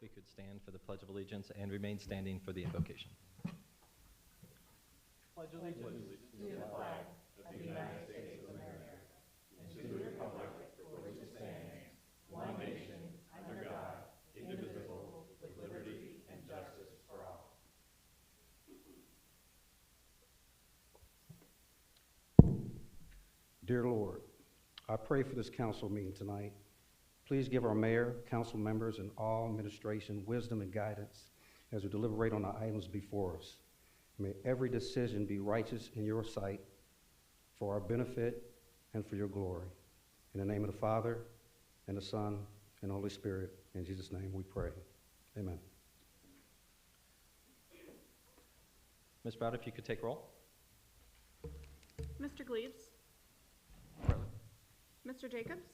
We could stand for the Pledge of Allegiance and remain standing for the invocation. Pledge allegiance to the flag of the United States of America and to the republic for which it stands, one nation, under God, indivisible, with liberty and justice for all. Dear Lord, I pray for this council meeting tonight. Please give our mayor, council members, and all administration wisdom and guidance as we deliberate on the items before us. May every decision be righteous in your sight for our benefit and for your glory. In the name of the Father, and the Son, and the Holy Spirit, in Jesus' name we pray. Amen. Ms. Brown, if you could take roll. Mr. Gleaves. Mr. Jacobs.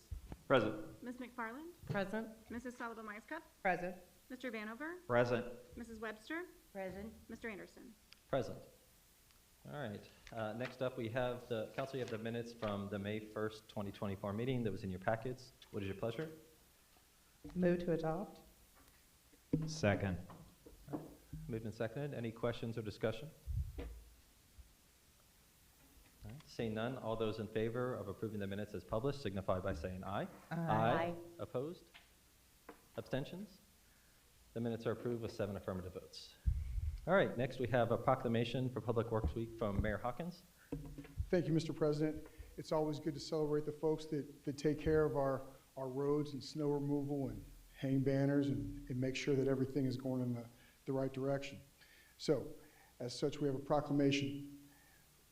Present. Ms. McFarland. Present. Mrs. Sullivan-Meiskop. Present. Mr. Vanover. Present. Mrs. Webster. Present. Mr. Anderson. Present. All right. Next up, we have the council. You have the minutes from the May 1st, 2024 meeting that was in your packets. What is your pleasure? Move to adopt. Second. Moved and seconded. Any questions or discussion? All right. Seeing none, all those in favor of approving the minutes as published signify by saying aye. Aye. Opposed? Abstentions? The minutes are approved with 7 affirmative votes. All right, next we have a proclamation for Public Works Week from Mayor Hawkins. Thank you, Mr. President. It's always good to celebrate the folks that take care of our roads and snow removal and hang banners and make sure that everything is going in the right direction. So, as such, we have a proclamation.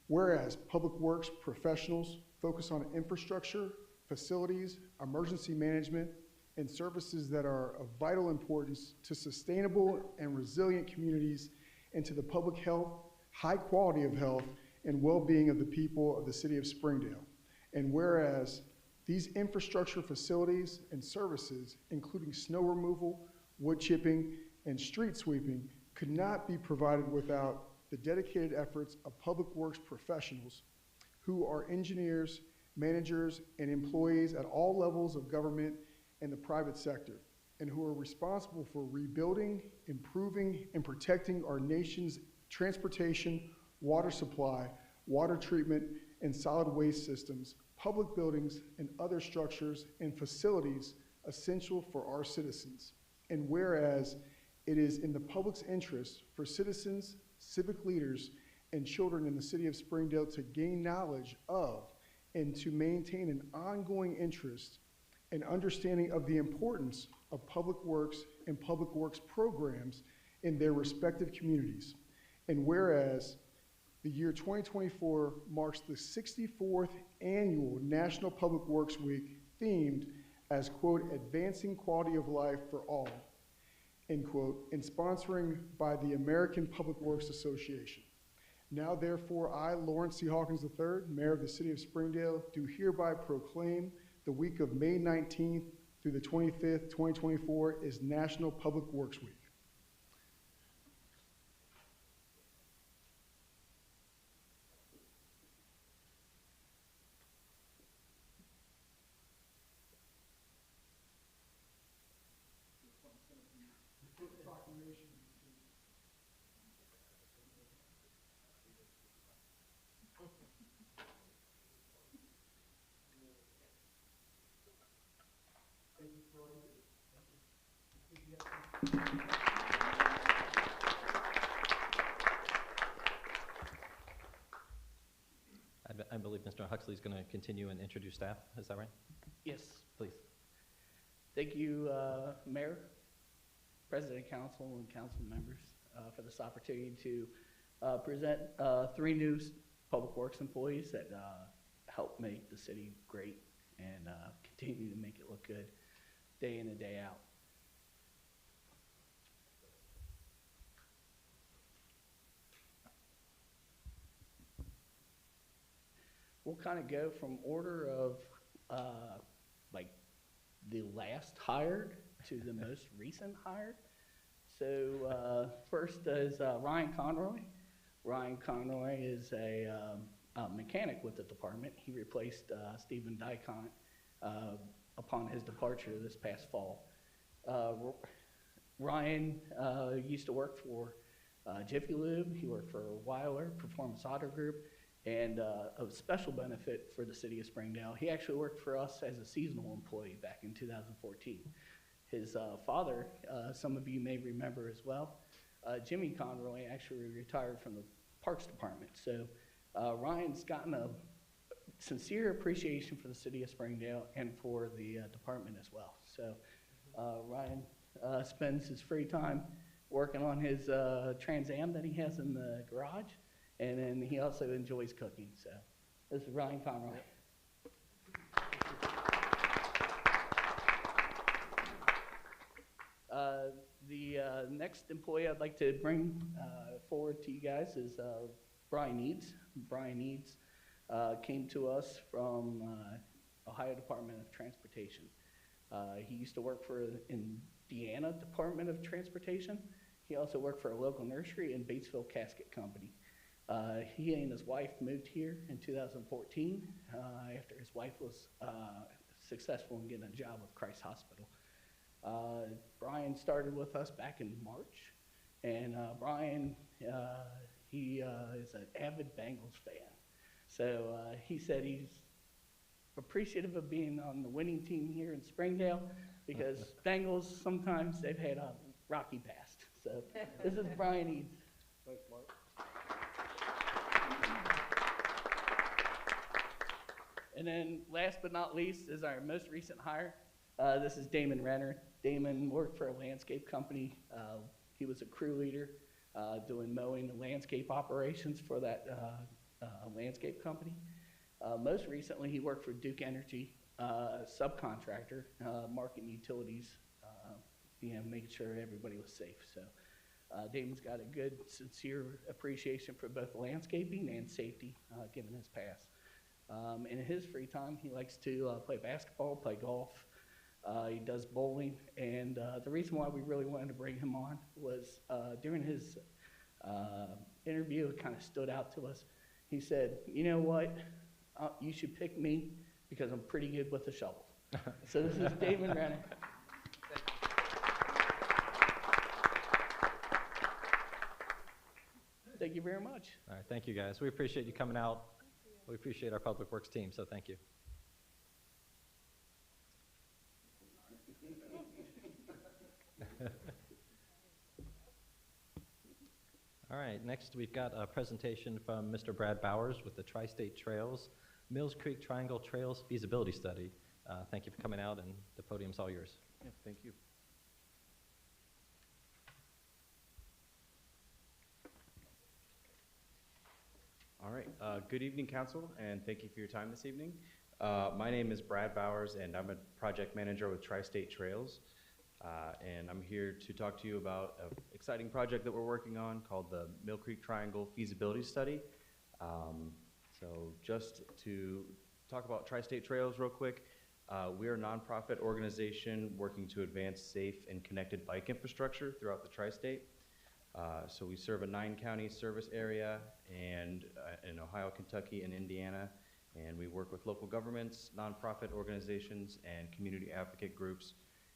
Whereas Public Works professionals focus on infrastructure, facilities, emergency management, and services that are of vital importance to sustainable and resilient communities and to the public health, high quality of health, and well-being of the people of the city of Springdale. And whereas these infrastructure facilities and services, including snow removal, wood chipping, and street sweeping, could not be provided without the dedicated efforts of Public Works professionals who are engineers, managers, and employees at all levels of government and the private sector, and who are responsible for rebuilding, improving, and protecting our nation's transportation, water supply, water treatment, and solid waste systems, public buildings, and other structures and facilities essential for our citizens. And whereas it is in the public's interest for citizens, civic leaders, and children in the city of Springdale to gain knowledge of and to maintain an ongoing interest and understanding of the importance of public works and public works programs in their respective communities. And whereas the year 2024 marks the 64th annual National Public Works Week themed as, quote, advancing quality of life for all, end quote, and sponsoring by the American Public Works Association. Now, therefore, I, Lawrence C. Hawkins III, Mayor of the City of Springdale, do hereby proclaim the week of May 19th through the 25th, 2024 is National Public Works Week. I believe Mr. Huxley is going to continue and introduce staff. Is that right? Yes. Please. Thank you, Mayor, President, Council, and Council members for this opportunity to present 3 new Public Works employees that help make the city great and continue to make it look good day in and day out. We'll kind of go from order of like the last hired to the most recent hired. So first is Ryan Conroy. Ryan Conroy is a mechanic with the department. He replaced Stephen Dicont upon his departure this past fall. Ryan used to work for Jiffy Lube. He worked for Weiler Performance Auto Group, and a special benefit for the city of Springdale, he actually worked for us as a seasonal employee back in 2014. His father, some of you may remember as well, Jimmy Conroy actually retired from the Parks Department. So Ryan's gotten a sincere appreciation for the city of Springdale and for the department as well. So Ryan spends his free time working on his Trans Am that he has in the garage, and then he also enjoys cooking. So this is Ryan Conroy. The next employee I'd like to bring forward to you guys is Brian Eads. Brian Eads came to us from Ohio Department of Transportation. He used to work for Indiana Department of Transportation. He also worked for a local nursery in Batesville Casket Company. He and his wife moved here in 2014 after his wife was successful in getting a job with Christ Hospital. Brian started with us back in March, and Brian, he is an avid Bengals fan. So he said he's appreciative of being on the winning team here in Springdale because Bengals, sometimes they've had a rocky past. So this is Brian Eads. Thanks, Mark. And then last but not least is our most recent hire. This is Damon Renner. Damon worked for a landscape company. He was a crew leader doing mowing and landscape operations for that landscape company. Most recently, he worked for Duke Energy, subcontractor, marketing utilities, making sure everybody was safe. So Damon's got a good, sincere appreciation for both landscaping and safety, given his past. In his free time, he likes to play basketball, play golf. He does bowling, and the reason why we really wanted to bring him on was during his interview, it kind of stood out to us. He said, you know what, you should pick me because I'm pretty good with a shovel. So this is Damon Renner. Thank you very much. All right, thank you, guys. We appreciate you coming out. We appreciate our Public Works team, so thank you. All right, next we've got a presentation from Mr. Brad Bowers with the Tri-State Trails, Mills Creek Triangle Trails Feasibility Study. Thank you for coming out, and the podium's all yours. Yeah, thank you. All right, good evening, Council, and thank you for your time this evening. My name is Brad Bowers, and I'm a project manager with Tri-State Trails. And I'm here to talk to you about an exciting project that we're working on called the Mill Creek Triangle Feasibility Study. So just to talk about Tri-State Trails real quick, we are a nonprofit organization working to advance safe and connected bike infrastructure throughout the Tri-State. So we serve a 9-county service area and in Ohio, Kentucky, and Indiana. And we work with local governments, nonprofit organizations, and community advocate groups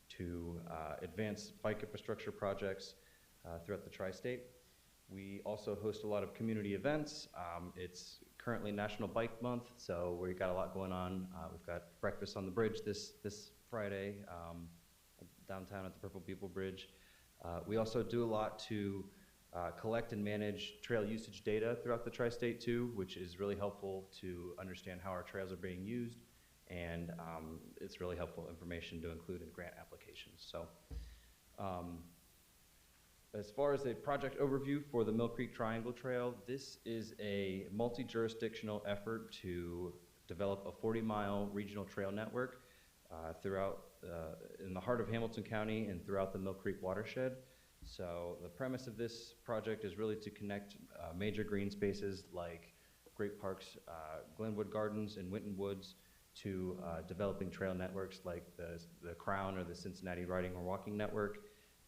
to advance bike infrastructure projects throughout the Tri-State. We also host a lot of community events. It's currently National Bike Month, so we've got a lot going on. We've got Breakfast on the Bridge this Friday downtown at the Purple People Bridge. We also do a lot to collect and manage trail usage data throughout the Tri-State too, which is really helpful to understand how our trails are being used. And it's really helpful information to include in grant applications. So as far as a project overview for the Mill Creek Triangle Trail, this is a multi-jurisdictional effort to develop a 40-mile regional trail network throughout in the heart of Hamilton County and throughout the Mill Creek watershed. So the premise of this project is really to connect major green spaces like Great Parks, Glenwood Gardens, and Winton Woods to developing trail networks like the Crown or the Cincinnati Riding or Walking Network,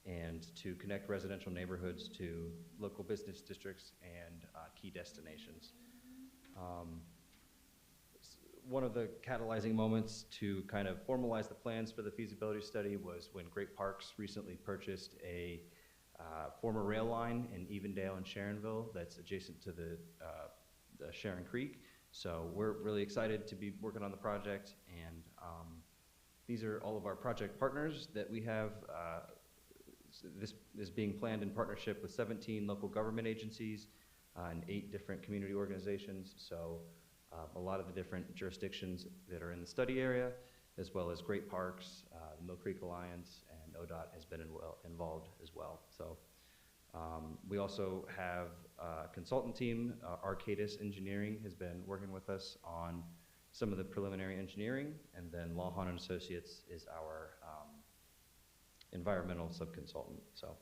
and to connect residential neighborhoods to local business districts and key destinations. one of the catalyzing moments to kind of formalize the plans for the feasibility study was when Great Parks recently purchased a former rail line in Evendale and Sharonville that's adjacent to the Sharon Creek. So we're really excited to be working on the project, and these are all of our project partners that we have. This is being planned in partnership with 17 local government agencies and 8 different community organizations. So a lot of the different jurisdictions that are in the study area, as well as Great Parks, the Mill Creek Alliance, and ODOT has been involved as well. So we also have a consultant team. Arcadis Engineering has been working with us on some of the preliminary engineering, and then Lawhon and Associates is our environmental subconsultant. So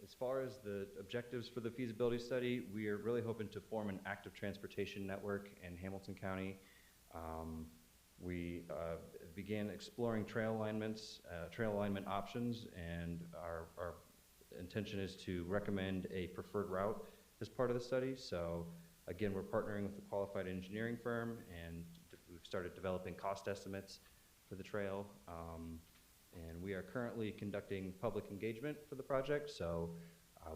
as far as the objectives for the feasibility study, we are really hoping to form an active transportation network in Hamilton County. We began exploring trail alignment options, and our intention is to recommend a preferred route as part of the study. So again, we're partnering with a qualified engineering firm, and we've started developing cost estimates for the trail. And we are currently conducting public engagement for the project. So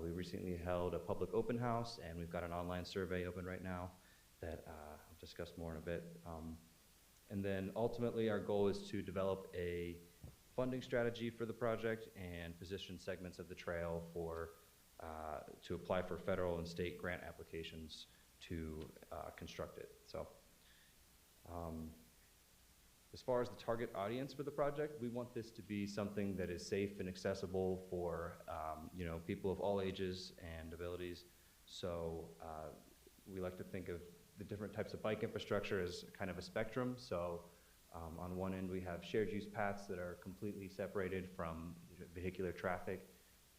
we recently held a public open house, and we've got an online survey open right now that I'll discuss more in a bit. And then ultimately our goal is to develop a funding strategy for the project and position segments of the trail for to apply for federal and state grant applications to construct it. So as far as the target audience for the project, we want this to be something that is safe and accessible for people of all ages and abilities. So we like to think of the different types of bike infrastructure as kind of a spectrum. So on one end we have shared use paths that are completely separated from vehicular traffic,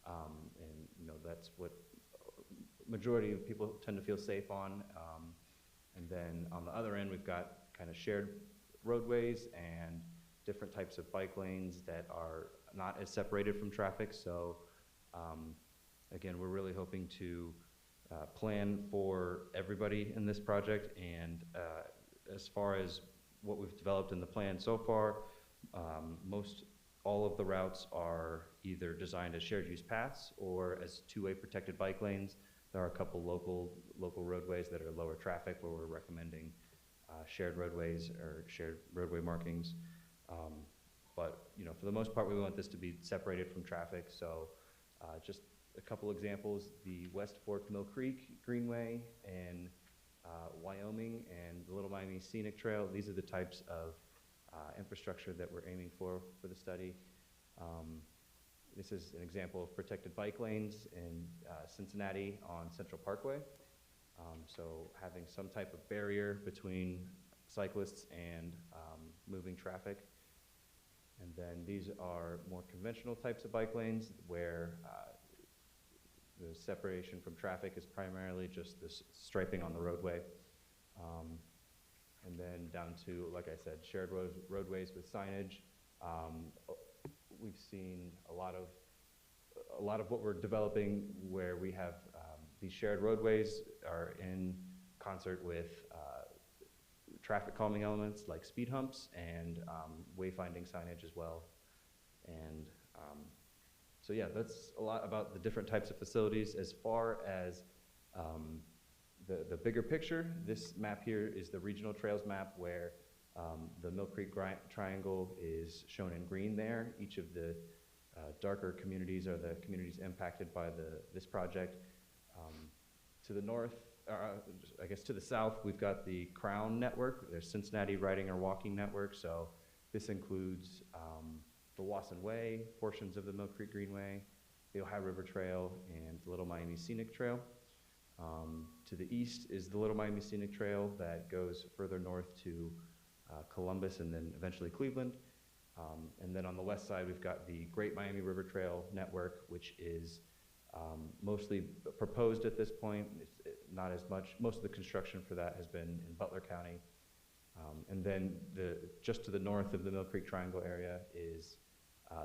and that's what majority of people tend to feel safe on. And then on the other end we've got kind of shared roadways and different types of bike lanes that are not as separated from traffic. So again, we're really hoping to plan for everybody in this project, and as far as what we've developed in the plan so far, all of the routes are either designed as shared use paths or as two-way protected bike lanes. There are a couple local roadways that are lower traffic where we're recommending shared roadways or shared roadway markings. But for the most part, we want this to be separated from traffic. So just a couple examples: the West Fork Mill Creek Greenway in Wyoming and the Little Miami Scenic Trail. These are the types of infrastructure that we're aiming for the study. This is an example of protected bike lanes in Cincinnati on Central Parkway. So having some type of barrier between cyclists and moving traffic. And then these are more conventional types of bike lanes where the separation from traffic is primarily just this striping on the roadway. And then down to, like I said, shared roadways with signage. We've seen a lot of what we're developing where we have these shared roadways are in concert with traffic calming elements like speed humps and wayfinding signage as well. And so yeah, that's a lot about the different types of facilities. As far as the bigger picture, this map here is the regional trails map where the Mill Creek Triangle is shown in green there. Each of the darker communities are the communities impacted by this project. To the north, I guess to the south, we've got the Crown Network. There's Cincinnati Riding or Walking Network. So this includes the Wasson Way, portions of the Mill Creek Greenway, the Ohio River Trail, and the Little Miami Scenic Trail. To the east is the Little Miami Scenic Trail that goes further north to Columbus and then eventually Cleveland. And then on the west side, we've got the Great Miami River Trail Network, which is mostly proposed at this point. It's not as much. Most of the construction for that has been in Butler County. And then just to the north of the Mill Creek Triangle area is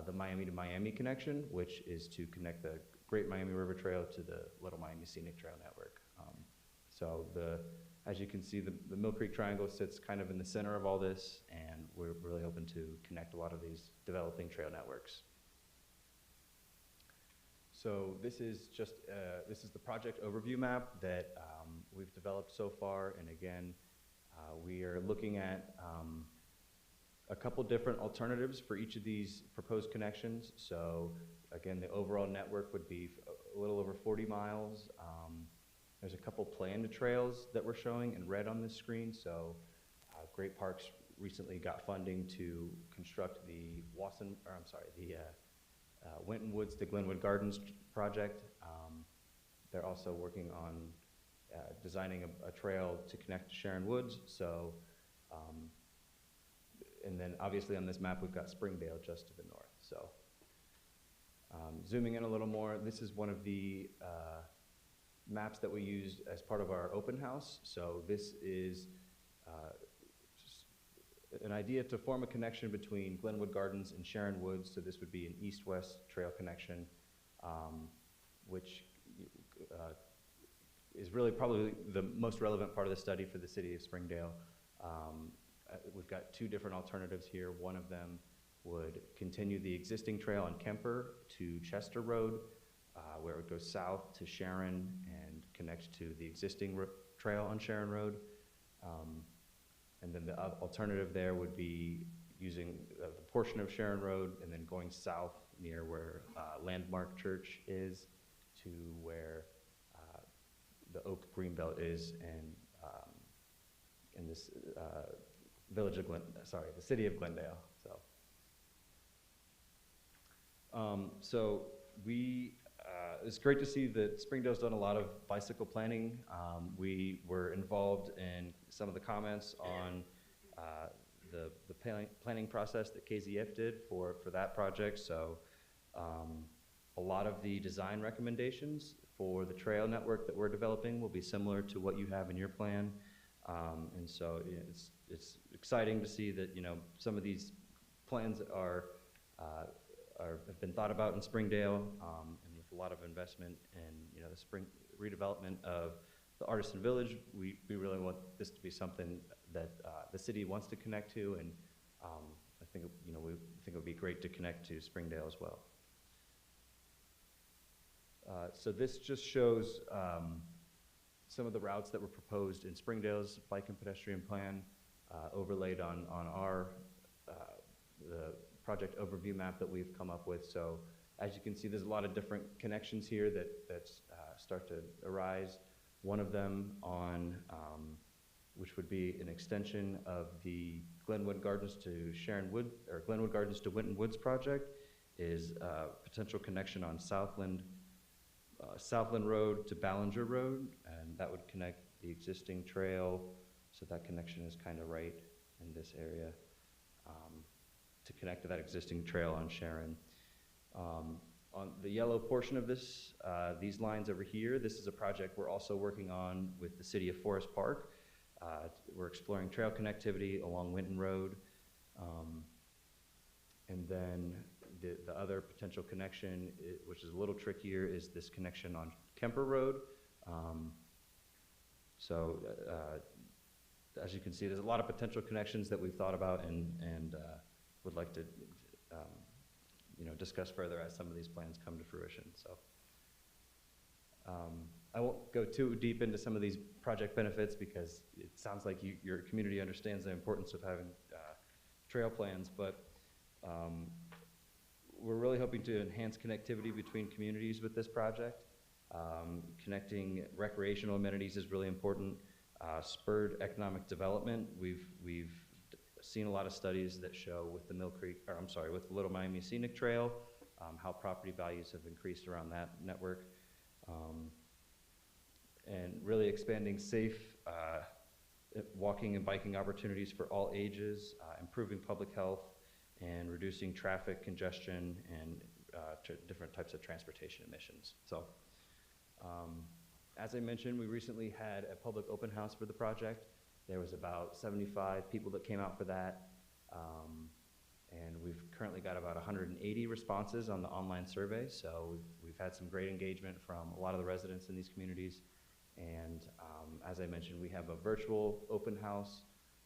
the Miami to Miami connection, which is to connect the Great Miami River Trail to the Little Miami Scenic Trail Network. So As you can see, the Mill Creek Triangle sits kind of in the center of all this, and we're really hoping to connect a lot of these developing trail networks. So this is just, this is the project overview map that we've developed so far, and again, we are looking at a couple different alternatives for each of these proposed connections. So again, the overall network would be a little over 40 miles. There's a couple planned trails that we're showing in red on this screen. So Great Parks recently got funding to construct the Winton Woods to Glenwood Gardens project. They're also working on designing a trail to connect to Sharon Woods. So, and then obviously on this map, we've got Springdale just to the north. So zooming in a little more, this is one of the maps that we used as part of our open house. So this is just an idea to form a connection between Glenwood Gardens and Sharon Woods. So this would be an east-west trail connection, which is really probably the most relevant part of the study for the city of Springdale. We've got two different alternatives here. One of them would continue the existing trail on Kemper to Chester Road, where it would go south to Sharon and connect to the existing trail on Sharon Road. And then the alternative there would be using the portion of Sharon Road and then going south near where Landmark Church is to where the Oak Greenbelt is, and in this village of the city of Glendale. So it's great to see that Springdale's done a lot of bicycle planning. We were involved in some of the comments on the planning process that KZF did for that project. So a lot of the design recommendations for the trail network that we're developing will be similar to what you have in your plan. And so it's exciting to see that, some of these plans have been thought about in Springdale, and with a lot of investment in, the spring redevelopment of the Artisan Village. We really want this to be something that the city wants to connect to, and I think, we think it would be great to connect to Springdale as well. So this just shows some of the routes that were proposed in Springdale's bike and pedestrian plan, overlaid on our the project overview map that we've come up with. So as you can see, there's a lot of different connections here that start to arise. One of them on which would be an extension of the Glenwood Gardens to Sharon Wood, or Glenwood Gardens to Winton Woods project, is a potential connection on Southland Road to Ballinger Road, and that would connect the existing trail. So that connection is kind of right in this area to connect to that existing trail on Sharon. On the yellow portion of this, these lines over here, this is a project we're also working on with the city of Forest Park. We're exploring trail connectivity along Winton Road. And then the other potential connection, which is a little trickier, is this connection on Kemper Road. As you can see, there's a lot of potential connections that we've thought about and would like to discuss further as some of these plans come to fruition. So I won't go too deep into some of these project benefits because it sounds like your community understands the importance of having trail plans, but we're really hoping to enhance connectivity between communities with this project. Connecting recreational amenities is really important. Spurred economic development. We've seen a lot of studies that show with the with the Little Miami Scenic Trail, how property values have increased around that network. And really expanding safe walking and biking opportunities for all ages, improving public health, and reducing traffic congestion and different types of transportation emissions. So, as I mentioned, we recently had a public open house for the project. There was about 75 people that came out for that, and we've currently got about 180 responses on the online survey. So we've had some great engagement from a lot of the residents in these communities, And as I mentioned, we have a virtual open house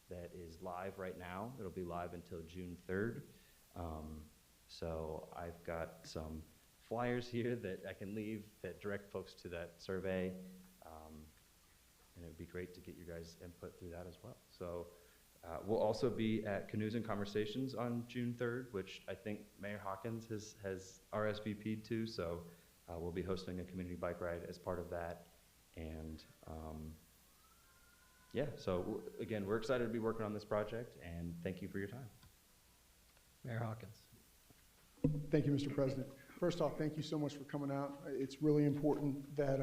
that is live right now. It'll be live until June 3rd. So I've got some flyers here that I can leave that direct folks to that survey. And it would be great to get your guys' input through that as well. So we'll also be at Canoes and Conversations on June 3rd, which I think Mayor Hawkins has RSVP'd to. So we'll be hosting a community bike ride as part of that. And yeah, so again, we're excited to be working on this project, and thank you for your time. Mayor Hawkins. Thank you, Mr. President. First off, thank you so much for coming out. It's really important that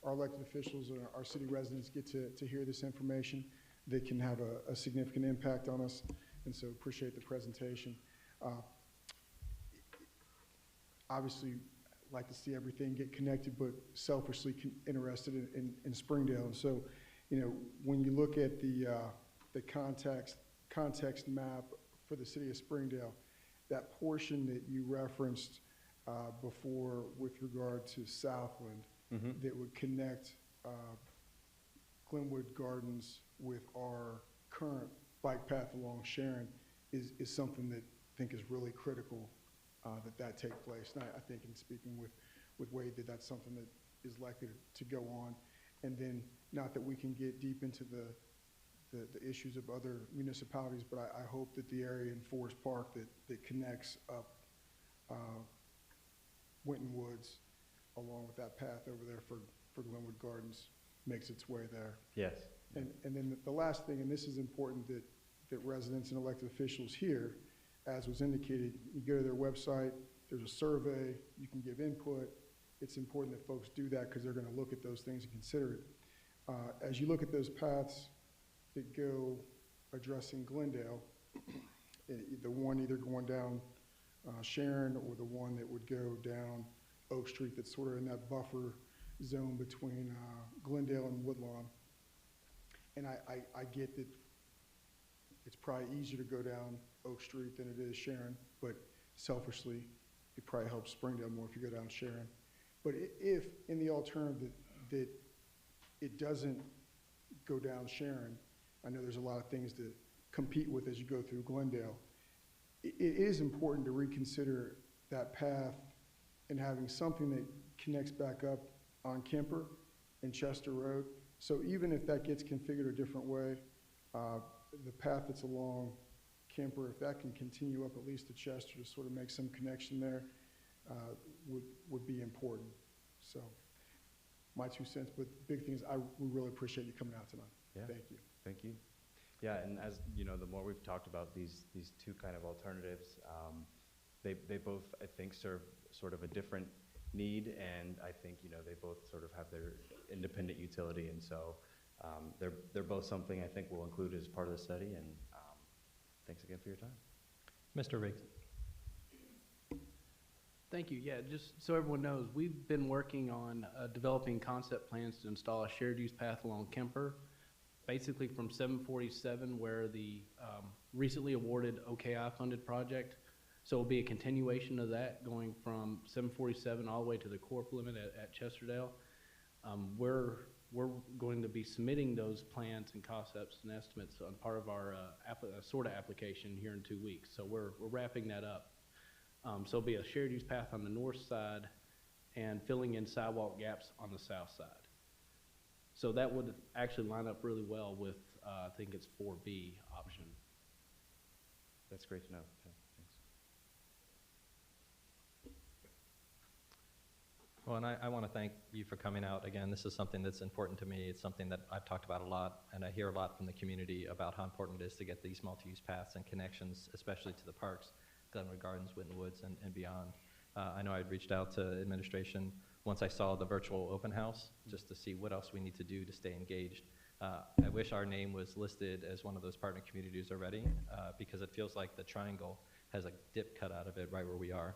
our elected officials and our city residents get to hear this information that can have a significant impact on us, and so appreciate the presentation. Obviously, like to see everything get connected, but selfishly interested in Springdale. And so, you know, when you look at the context map for the city of Springdale, that portion that you referenced before with regard to Southland, that would connect Glenwood Gardens with our current bike path along Sharon is something that I think is really critical that take place. And I think in speaking with Wade that that's something that is likely to go on. And then, not that we can get deep into the issues of other municipalities, but I hope that the area in Forest Park that connects up Winton Woods along with that path over there for Glenwood Gardens makes its way there. Yes. And then the last thing, and this is important that residents and elected officials hear, as was indicated, you go to their website, there's a survey, you can give input. It's important that folks do that because they're going to look at those things and consider it. As you look at those paths that go addressing Glendale, the one either going down Sharon or the one that would go down Oak Street that's sort of in that buffer zone between Glendale and Woodlawn. And I get that it's probably easier to go down Oak Street than it is Sharon, but selfishly, it probably helps Springdale more if you go down Sharon. But if, in the alternative that it doesn't go down Sharon, I know there's a lot of things to compete with as you go through Glendale, it is important to reconsider that path and having something that connects back up on Kemper and Chester Road. So even if that gets configured a different way, the path that's along Kemper, if that can continue up at least to Chester to sort of make some connection there, would be important. So my 2 cents, but the big thing is we really appreciate you coming out tonight. Yeah. Thank you. Thank you. Yeah, and as you know, the more we've talked about these two kind of alternatives, they both, I think, serve sort of a different need, and I think, you know, they both sort of have their independent utility, and so they're both something I think we'll include as part of the study, and thanks again for your time. Mr. Riggs. Thank you. Yeah, just so everyone knows, we've been working on developing concept plans to install a shared use path along Kemper, basically from 747, where the recently awarded OKI funded project. So it'll be a continuation of that, going from 747 all the way to the Corp limit at Chesterdale. We're going to be submitting those plans and concepts and estimates on part of our SORTA application here in 2 weeks. So we're wrapping that up. So it'll be a shared use path on the north side and filling in sidewalk gaps on the south side. So that would actually line up really well with, I think it's 4B option. That's great to know. Okay, thanks. Well, and I want to thank you for coming out. Again, this is something that's important to me. It's something that I've talked about a lot, and I hear a lot from the community about how important it is to get these multi-use paths and connections, especially to the parks, Glenwood Gardens, Winton Woods, and beyond. I know I'd reached out to administration once I saw the virtual open house, just to see what else we need to do to stay engaged. I wish our name was listed as one of those partner communities already, because it feels like the triangle has a dip cut out of it right where we are.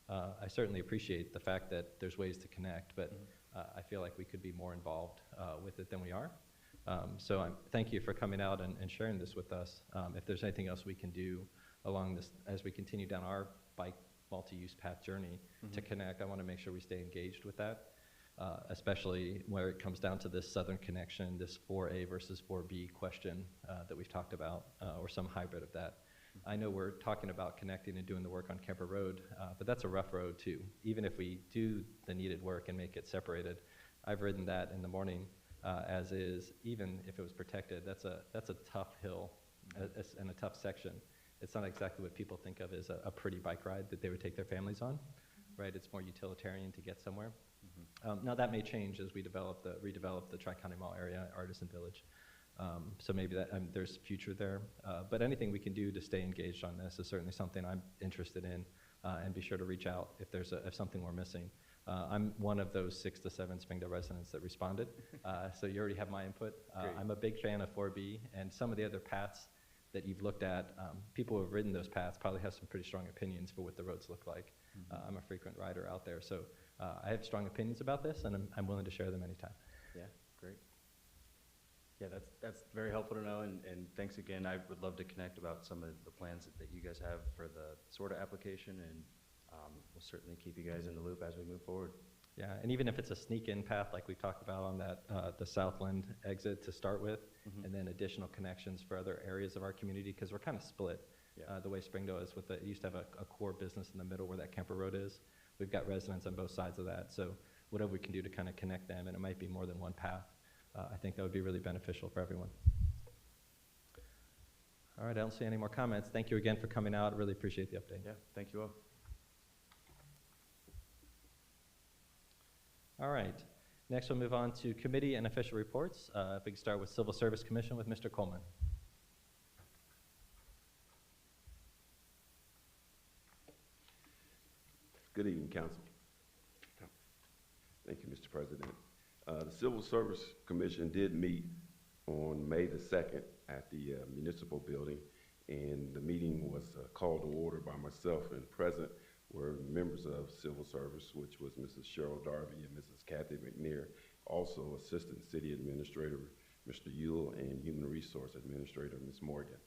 I certainly appreciate the fact that there's ways to connect, but I feel like we could be more involved with it than we are. So thank you for coming out and sharing this with us. If there's anything else we can do along this, as we continue down our bike multi-use path journey to connect, I want to make sure we stay engaged with that. especially where it comes down to this southern connection, this 4A versus 4B question that we've talked about, or some hybrid of that. I know we're talking about connecting and doing the work on Kemper Road, but that's a rough road too. Even if we do the needed work and make it separated, I've ridden that in the morning as is, even if it was protected. That's a tough hill and a tough section. It's not exactly what people think of as a pretty bike ride that they would take their families on, right? It's more utilitarian to get somewhere. Now that may change as we redevelop the Tri-County Mall area, Artisan Village. So maybe that there's future there. But anything we can do to stay engaged on this is certainly something I'm interested in, and be sure to reach out if something we're missing. I'm one of those 6 to 7 Springdale residents that responded, so you already have my input. I'm a big fan of 4B, and some of the other paths that you've looked at, people who have ridden those paths probably have some pretty strong opinions for what the roads look like. I'm a frequent rider out there, so I have strong opinions about this, and I'm willing to share them anytime. Yeah, great. Yeah, that's very helpful to know, and thanks again. I would love to connect about some of the plans that you guys have for the SORTA application, and we'll certainly keep you guys in the loop as we move forward. Yeah, and even if it's a sneak-in path like we talked about on that the Southland exit to start with, and then additional connections for other areas of our community, because we're kind of split. Yeah. The way Springdale is it used to have a core business in the middle where that Kemper Road is. We've got residents on both sides of that, so whatever we can do to kind of connect them, and it might be more than one path, I think that would be really beneficial for everyone. All right, I don't see any more comments. Thank you again for coming out. I really appreciate the update. Yeah, thank you all. All right, next we'll move on to committee and official reports. If we can start with Civil Service Commission with Mr. Coleman. Good evening, Council. Thank you, Mr. President. The Civil Service Commission did meet on May the 2nd at the municipal building, and the meeting was called to order by myself, and present were members of Civil Service, which was Mrs. Cheryl Darby and Mrs. Kathy McNair, also Assistant City Administrator Mr. Yule, and Human Resource Administrator Ms. Morgan.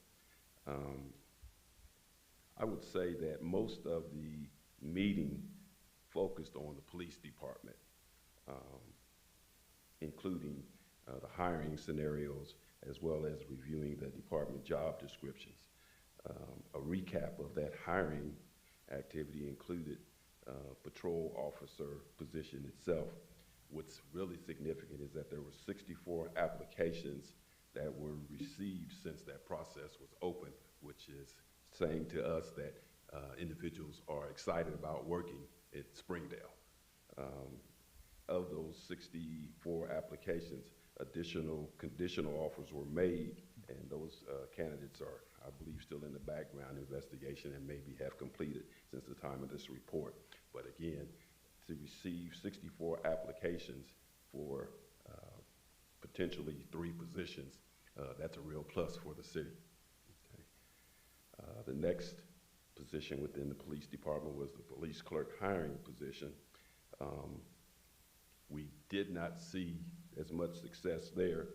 I would say that most of the meeting focused on the police department, including the hiring scenarios, as well as reviewing the department job descriptions. A recap of that hiring activity included patrol officer position itself. What's really significant is that there were 64 applications that were received since that process was open, which is saying to us that individuals are excited about working at Springdale. Of those 64 applications, additional conditional offers were made, and those candidates are, I believe, still in the background investigation and maybe have completed since the time of this report. But again, to receive 64 applications for potentially 3 positions, that's a real plus for the city. Okay. The next position within the police department was the police clerk hiring position. We did not see as much success there.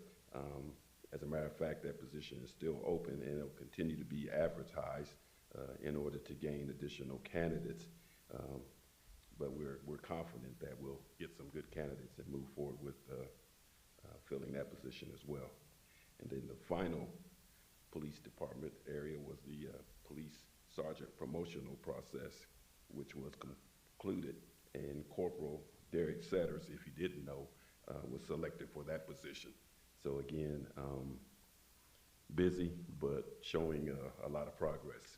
As a matter of fact, that position is still open, and it will continue to be advertised in order to gain additional candidates. But we're confident that we'll get some good candidates and move forward with filling that position as well. And then the final police department area was the police sergeant promotional process, which was concluded, and Corporal Derek Setters, if you didn't know, was selected for that position. So again, busy, but showing a lot of progress.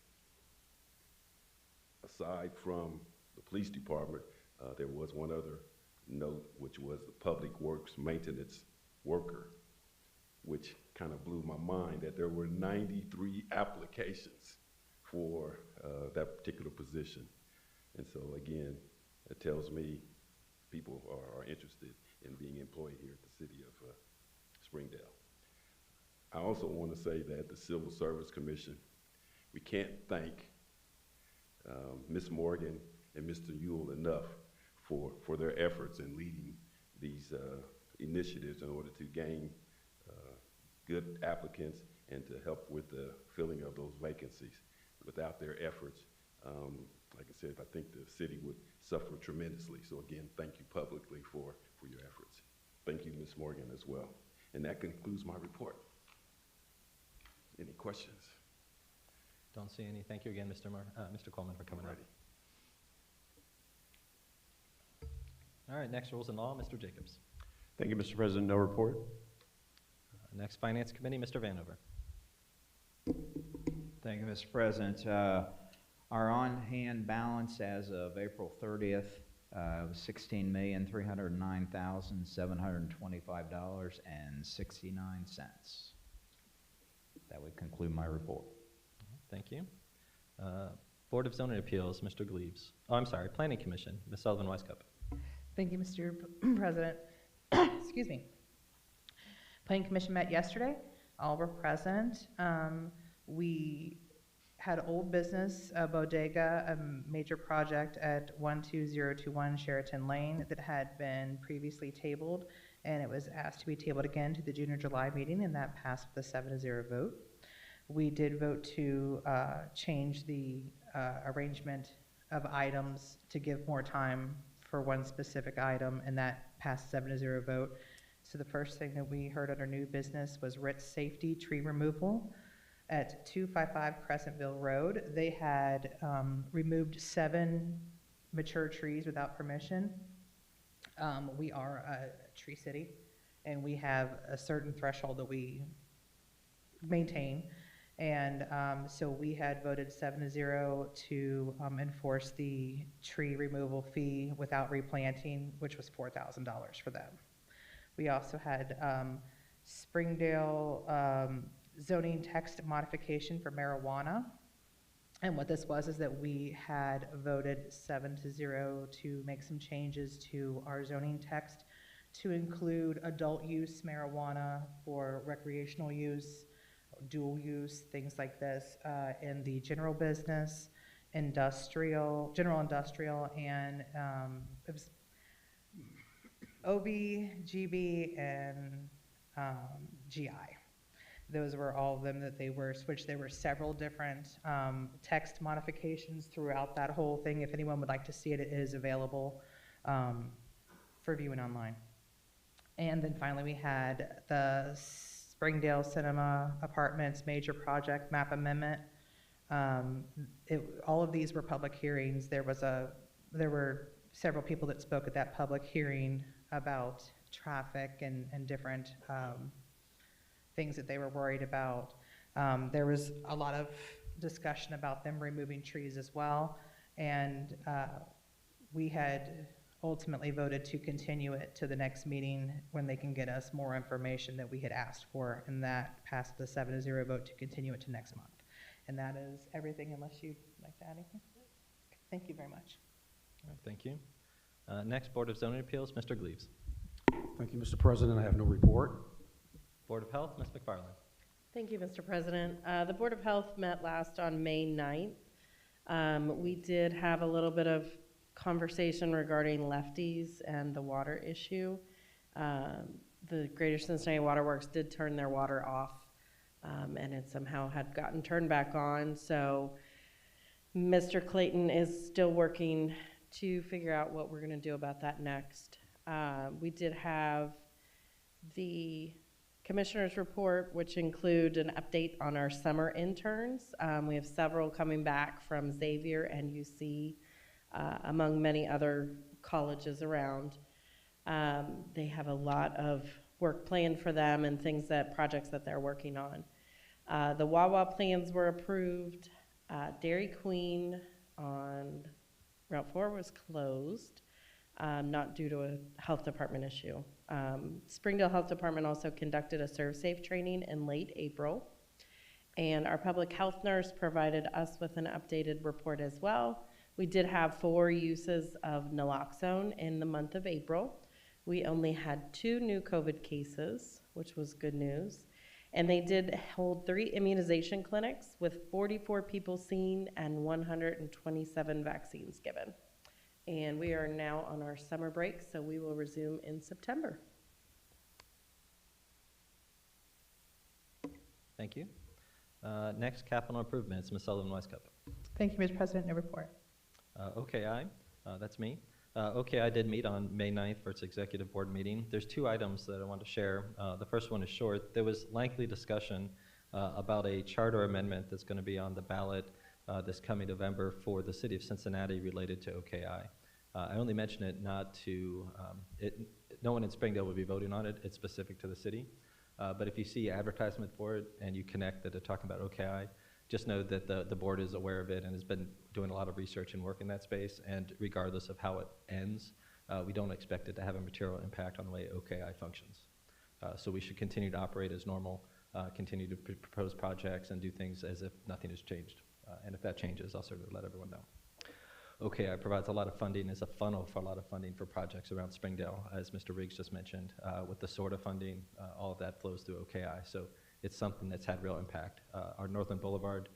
Aside from the police department, there was one other note, which was the public works maintenance worker, which kind of blew my mind that there were 93 applications for that particular position. And so again, it tells me people are interested in being employed here at the city of Springdale. I also want to say that the Civil Service Commission, we can't thank Ms. Morgan and Mr. Yule enough for their efforts in leading these initiatives in order to gain good applicants and to help with the filling of those vacancies. Without their efforts, like I said, I think the city would suffer tremendously. So again, thank you publicly for your efforts. Thank you, Ms. Morgan, as well. And that concludes my report. Any questions? Don't see any. Thank you again, Mr. Coleman, for coming out. Alrighty. All right, next, Rules and Law, Mr. Jacobs. Thank you, Mr. President. No report. Next, Finance Committee, Mr. Vanover. Thank you, Mr. President. Our on-hand balance as of April 30th was $16,309,725.69. That would conclude my report. Thank you. Board of Zoning Appeals, Mr. Gleaves. Oh, I'm sorry, Planning Commission, Ms. Sullivan Weiskup. Thank you, Mr. President. Excuse me. Planning Commission met yesterday. All were present. We had old business, a bodega, a major project at 12021 Sheraton Lane that had been previously tabled, and it was asked to be tabled again to the June or July meeting, and that passed with a 7-0 vote. We did vote to change the arrangement of items to give more time for one specific item, and that passed 7-0 vote. So the first thing that we heard under new business was Ritz Safety Tree Removal at 255 Crescentville Road. They had removed 7 mature trees without permission. We are a tree city, and we have a certain threshold that we maintain. And so we had voted 7-0 to enforce the tree removal fee without replanting, which was $4,000 for them. We also had Springdale zoning text modification for marijuana. And what this was is that we had voted 7-0 to make some changes to our zoning text to include adult use marijuana for recreational use, dual use, things like this, in the general business, general industrial, and it was OB, GB, and GI. Those were all of them that they were switched. There were several different text modifications throughout that whole thing. If anyone would like to see it, it is available for viewing online. And then finally we had the Springdale Cinema Apartments major project map amendment. All of these were public hearings. There were several people that spoke at that public hearing about traffic and different things that they were worried about. There was a lot of discussion about them removing trees as well, and we had ultimately voted to continue it to the next meeting when they can get us more information that we had asked for, and that passed the 7-0 vote to continue it to next month. And that is everything, unless you'd like to add anything. Thank you very much. All right, thank you. Next, Board of Zoning Appeals, Mr. Gleaves. Thank you, Mr. President. I have no report. Board of Health, Ms. McFarland. Thank you, Mr. President. The Board of Health met last on May 9th. We did have a little bit of conversation regarding lefties and the water issue. The Greater Cincinnati Water Works did turn their water off, and it somehow had gotten turned back on. So Mr. Clayton is still working to figure out what we're going to do about that next. We did have the Commissioner's report, which include an update on our summer interns. We have several coming back from Xavier and UC, among many other colleges around. They have a lot of work planned for them and projects that they're working on. The Wawa plans were approved. Dairy Queen on Route 4 was closed, not due to a health department issue. Springdale Health Department also conducted a ServSafe training in late April. And our public health nurse provided us with an updated report as well. We did have 4 uses of naloxone in the month of April. We only had 2 new COVID cases, which was good news. And they did hold 3 immunization clinics with 44 people seen and 127 vaccines given. And we are now on our summer break, so we will resume in September. Thank you. Next, capital improvements, Ms. Sullivan Weiskup. Thank you, Mr. President. No report. OKI, that's me. OKI did meet on May 9th for its executive board meeting. There's 2 items that I want to share. The first one is short. There was lengthy discussion about a charter amendment that's going to be on the ballot this coming November for the city of Cincinnati related to OKI. I only mention it not to, no one in Springdale will be voting on it. It's specific to the city. But if you see advertisement for it and you connect that they're talking about OKI, just know that the board is aware of it and has been doing a lot of research and work in that space. And regardless of how it ends, we don't expect it to have a material impact on the way OKI functions. So we should continue to operate as normal, continue to propose projects and do things as if nothing has changed. And if that changes, I'll certainly let everyone know. OKI provides a lot of funding, is a funnel for a lot of funding for projects around Springdale, as Mr. Riggs just mentioned. With the SORTA funding, all of that flows through OKI. So it's something that's had real impact. Our Northland Boulevard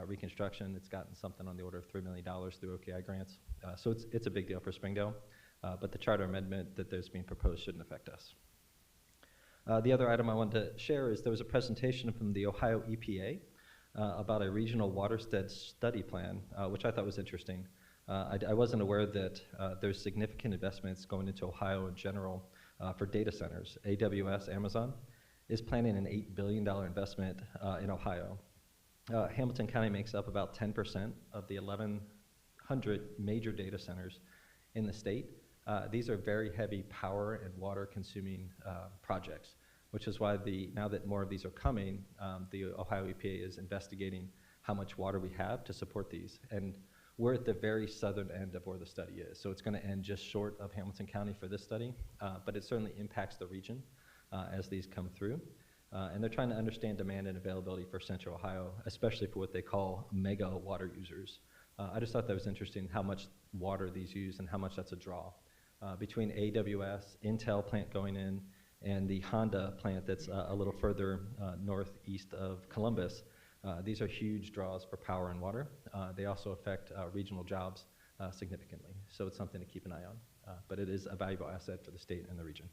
reconstruction, it's gotten something on the order of $3 million through OKI grants. So it's a big deal for Springdale. But the charter amendment that there's being proposed shouldn't affect us. The other item I wanted to share is there was a presentation from the Ohio EPA about a regional watershed study plan, which I thought was interesting. I wasn't aware that there's significant investments going into Ohio in general for data centers. AWS, Amazon, is planning an $8 billion investment in Ohio. Hamilton County makes up about 10% of the 1,100 major data centers in the state. These are very heavy power and water consuming projects, which is why now that more of these are coming, the Ohio EPA is investigating how much water we have to support these. And we're at the very southern end of where the study is. So it's going to end just short of Hamilton County for this study, but it certainly impacts the region as these come through. And they're trying to understand demand and availability for Central Ohio, especially for what they call mega water users. I just thought that was interesting how much water these use and how much that's a draw. Between AWS, Intel plant going in, and the Honda plant that's a little further northeast of Columbus, these are huge draws for power and water. They also affect regional jobs significantly. So it's something to keep an eye on. But it is a valuable asset for the state and the region.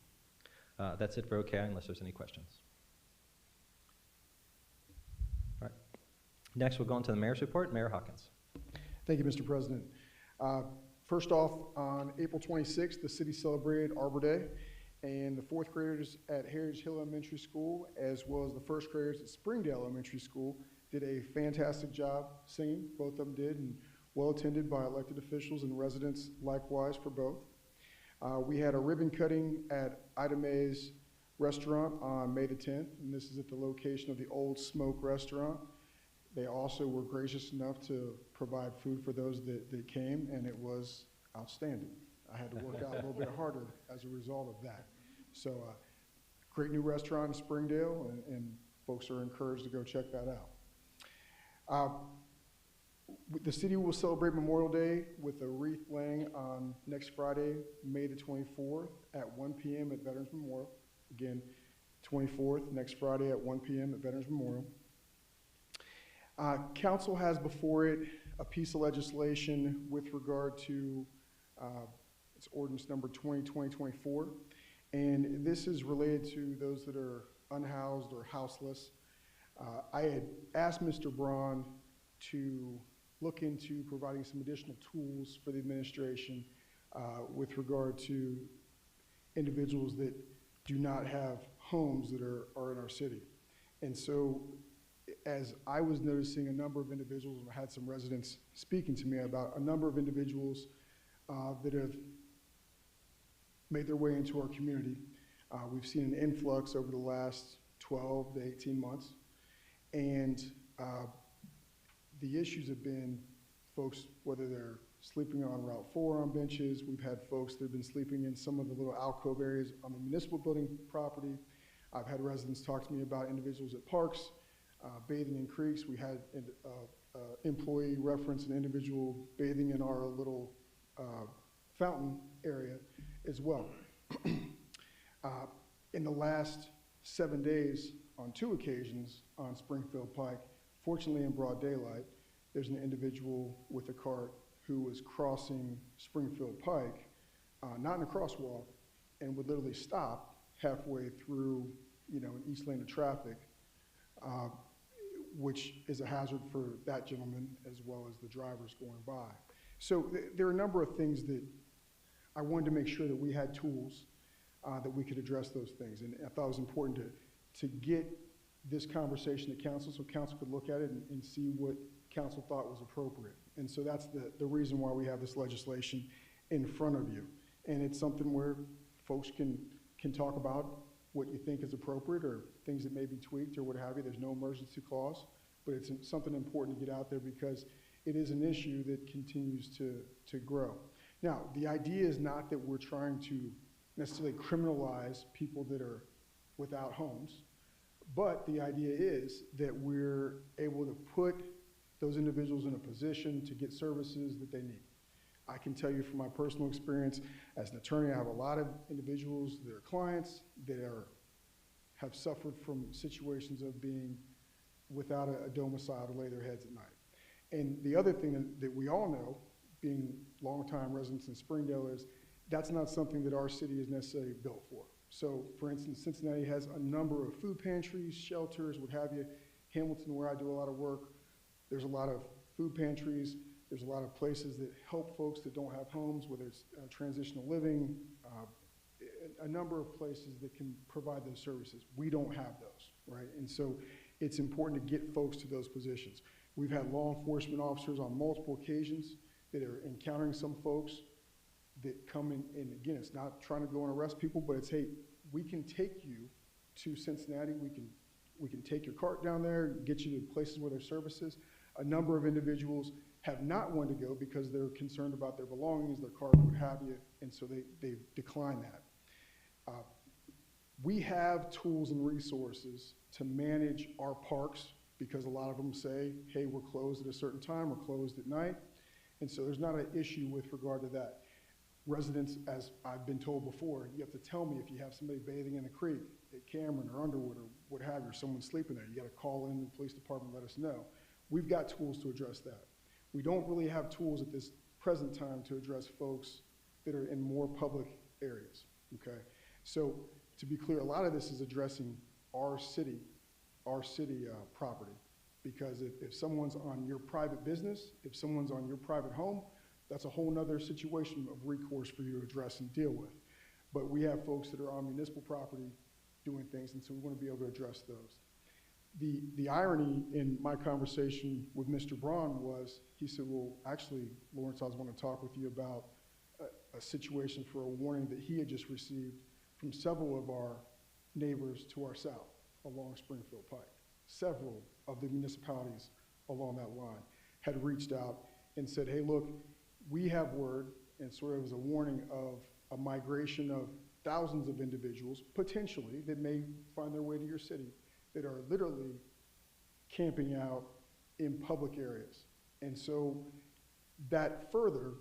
That's it for OKI, unless there's any questions. All right. Next, we'll go on to the mayor's report. Mayor Hawkins. Thank you, Mr. President. First off, on April 26th, the city celebrated Arbor Day, and the 4th graders at Heritage Hill Elementary School, as well as the 1st graders at Springdale Elementary School, did a fantastic job singing. Both of them did, and well attended by elected officials and residents likewise for both. We had a ribbon cutting at Ida Mae's restaurant on May the 10th, and this is at the location of the Old Smoke restaurant. They also were gracious enough to provide food for those that came, and it was outstanding. I had to work out a little bit harder as a result of that. So great new restaurant in Springdale, and folks are encouraged to go check that out. The city will celebrate Memorial Day with a wreath laying on next Friday, May the 24th at 1 p.m. at Veterans Memorial. Again, 24th, next Friday at 1 p.m. at Veterans Memorial. Council has before it a piece of legislation with regard to it's ordinance number 2020-24, and this is related to those that are unhoused or houseless. I had asked Mr. Braun to look into providing some additional tools for the administration with regard to individuals that do not have homes that are in our city. And so as I was noticing a number of individuals, and I had some residents speaking to me about a number of individuals that have made their way into our community. We've seen an influx over the last 12 to 18 months. And the issues have been folks, whether they're sleeping on Route 4 on benches. We've had folks that have been sleeping in some of the little alcove areas on the municipal building property. I've had residents talk to me about individuals at parks, bathing in creeks. We had an employee reference an individual bathing in our little fountain area as well. In the last 7 days, on 2 occasions on Springfield Pike, fortunately in broad daylight, there's an individual with a cart who was crossing Springfield Pike, not in a crosswalk, and would literally stop halfway through, an east lane of traffic, which is a hazard for that gentleman as well as the drivers going by. So there are a number of things that I wanted to make sure that we had tools that we could address those things. And I thought it was important to get this conversation to council so council could look at it and see what council thought was appropriate. And so that's the reason why we have this legislation in front of you. And it's something where folks can talk about what you think is appropriate or things that may be tweaked or what have you. There's no emergency clause, but it's something important to get out there because it is an issue that continues to grow. Now, the idea is not that we're trying to necessarily criminalize people that are without homes, but the idea is that we're able to put those individuals in a position to get services that they need. I can tell you from my personal experience as an attorney, I have a lot of individuals that are clients that have suffered from situations of being without a domicile to lay their heads at night. And the other thing that we all know, being longtime residents in Springdale, is that's not something that our city is necessarily built for. So, for instance, Cincinnati has a number of food pantries, shelters, what have you. Hamilton, where I do a lot of work, there's a lot of food pantries. There's a lot of places that help folks that don't have homes, whether it's transitional living, a number of places that can provide those services. We don't have those, right? And so it's important to get folks to those positions. We've had law enforcement officers on multiple occasions that are encountering some folks that come in, and again, it's not trying to go and arrest people, but it's, hey, we can take you to Cincinnati. We can take your cart down there, get you to places where there's services. A number of individuals have not wanted to go because they're concerned about their belongings, their car, what have you, and so they've declined that. We have tools and resources to manage our parks because a lot of them say, hey, we're closed at a certain time, we're closed at night, and so there's not an issue with regard to that. Residents, as I've been told before, you have to tell me if you have somebody bathing in the creek at Cameron or Underwood or what have you, or someone sleeping there. You got to call in the police department and let us know. We've got tools to address that. We don't really have tools at this present time to address folks that are in more public areas, okay? So to be clear, a lot of this is addressing our city property, because if someone's on your private business, if someone's on your private home, that's a whole nother situation of recourse for you to address and deal with. But we have folks that are on municipal property doing things, and so we want to be able to address those. The irony in my conversation with Mr. Braun was, he said, well, actually, Lawrence, I was going to talk with you about a situation for a warning that he had just received from several of our neighbors to our south along Springfield Pike. Several of the municipalities along that line had reached out and said, hey, look, we have word, and sort of as a warning of a migration of thousands of individuals, potentially, that may find their way to your city, that are literally camping out in public areas. And so that further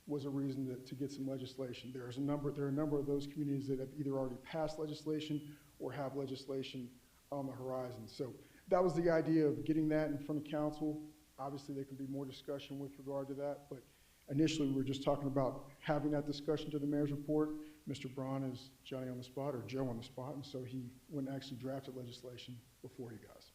was a reason to get some legislation. There are a number of those communities that have either already passed legislation or have legislation on the horizon. So that was the idea of getting that in front of council. Obviously, there can be more discussion with regard to that, but initially we were just talking about having that discussion to the mayor's report. Mr. Braun is Johnny on the spot, or Joe on the spot, and so he went and actually drafted legislation before you guys.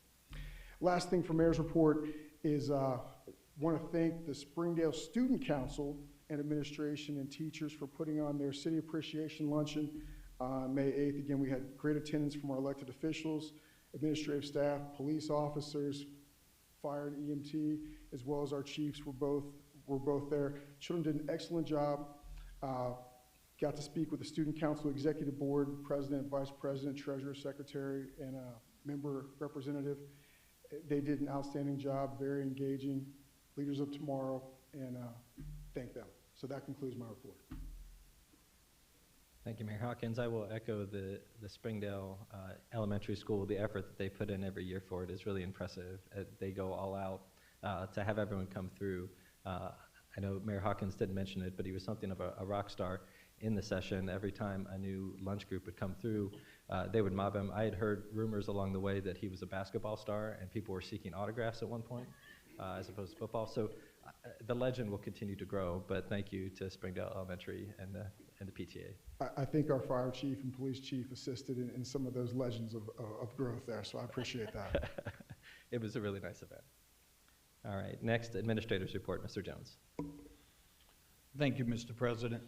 Last thing for mayor's report is want to thank the Springdale Student Council and administration and teachers for putting on their City Appreciation Luncheon May 8th. Again, we had great attendance from our elected officials, administrative staff, police officers, fire and EMT, as well as our chiefs were both there. Children did an excellent job. Got to speak with the Student Council Executive Board, President, Vice President, Treasurer, Secretary, and a member representative. They did an outstanding job, very engaging, leaders of tomorrow, and thank them. So that concludes my report. Thank you, Mayor Hawkins. I will echo the Springdale Elementary School. The effort that they put in every year for it is really impressive. They go all out to have everyone come through. I know Mayor Hawkins didn't mention it, but he was something of a rock star in the session. Every time a new lunch group would come through, they would mob him. I had heard rumors along the way that he was a basketball star and people were seeking autographs at one point as opposed to football. So the legend will continue to grow, but thank you to Springdale Elementary and the PTA. I think our fire chief and police chief assisted in some of those legends of growth there, so I appreciate that. It was a really nice event. All right, next, administrator's report, Mr. Jones. Thank you, Mr. President.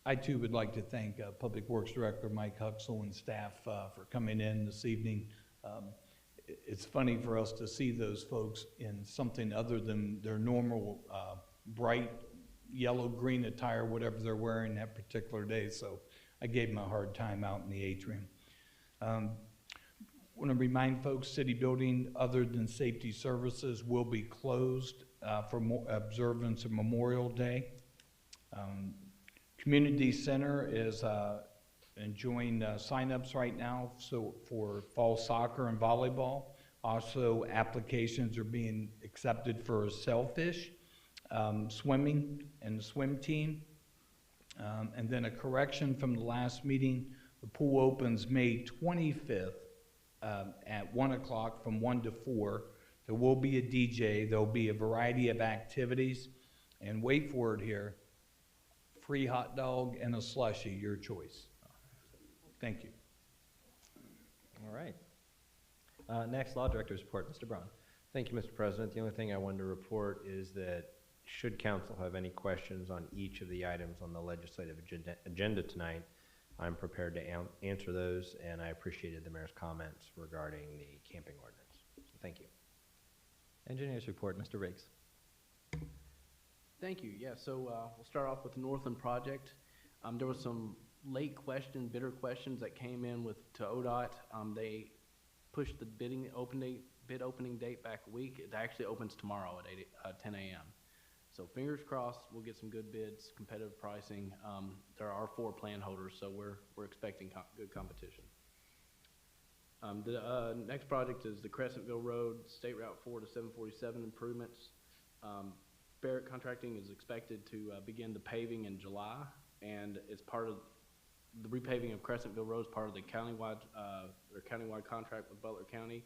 I too would like to thank Public Works Director Mike Huxell and staff for coming in this evening. It's funny for us to see those folks in something other than their normal bright yellow, green attire, whatever they're wearing that particular day. So I gave them a hard time out in the atrium. Want to remind folks, city building other than safety services will be closed for observance of Memorial Day. Community Center is enjoying signups right now so for fall soccer and volleyball. Also, applications are being accepted for sailfish, swimming and the swim team. And then a correction from the last meeting, the pool opens May 25th at 1 o'clock from 1 to 4. There will be a DJ, there'll be a variety of activities, and wait for it here, free hot dog and a slushie, your choice. Thank you. All right. Next, Law Director's report, Mr. Braun. Thank you, Mr. President. The only thing I wanted to report is that should council have any questions on each of the items on the legislative agenda tonight, I'm prepared to answer those, and I appreciated the mayor's comments regarding the camping ordinance. So thank you. Engineer's report, Mr. Riggs. Thank you. Yeah, so we'll start off with the Northland project. There was some late bitter questions that came in to ODOT. They pushed the bid opening date back a week. It actually opens tomorrow at 10 a.m. So fingers crossed, we'll get some good bids, competitive pricing. There are 4 plan holders, so we're expecting good competition. The next project is the Crescentville Road, State Route 4 to 747 improvements. Barrett Contracting is expected to begin the paving in July, and it's part of the repaving of Crescentville Road is part of the countywide contract with Butler County,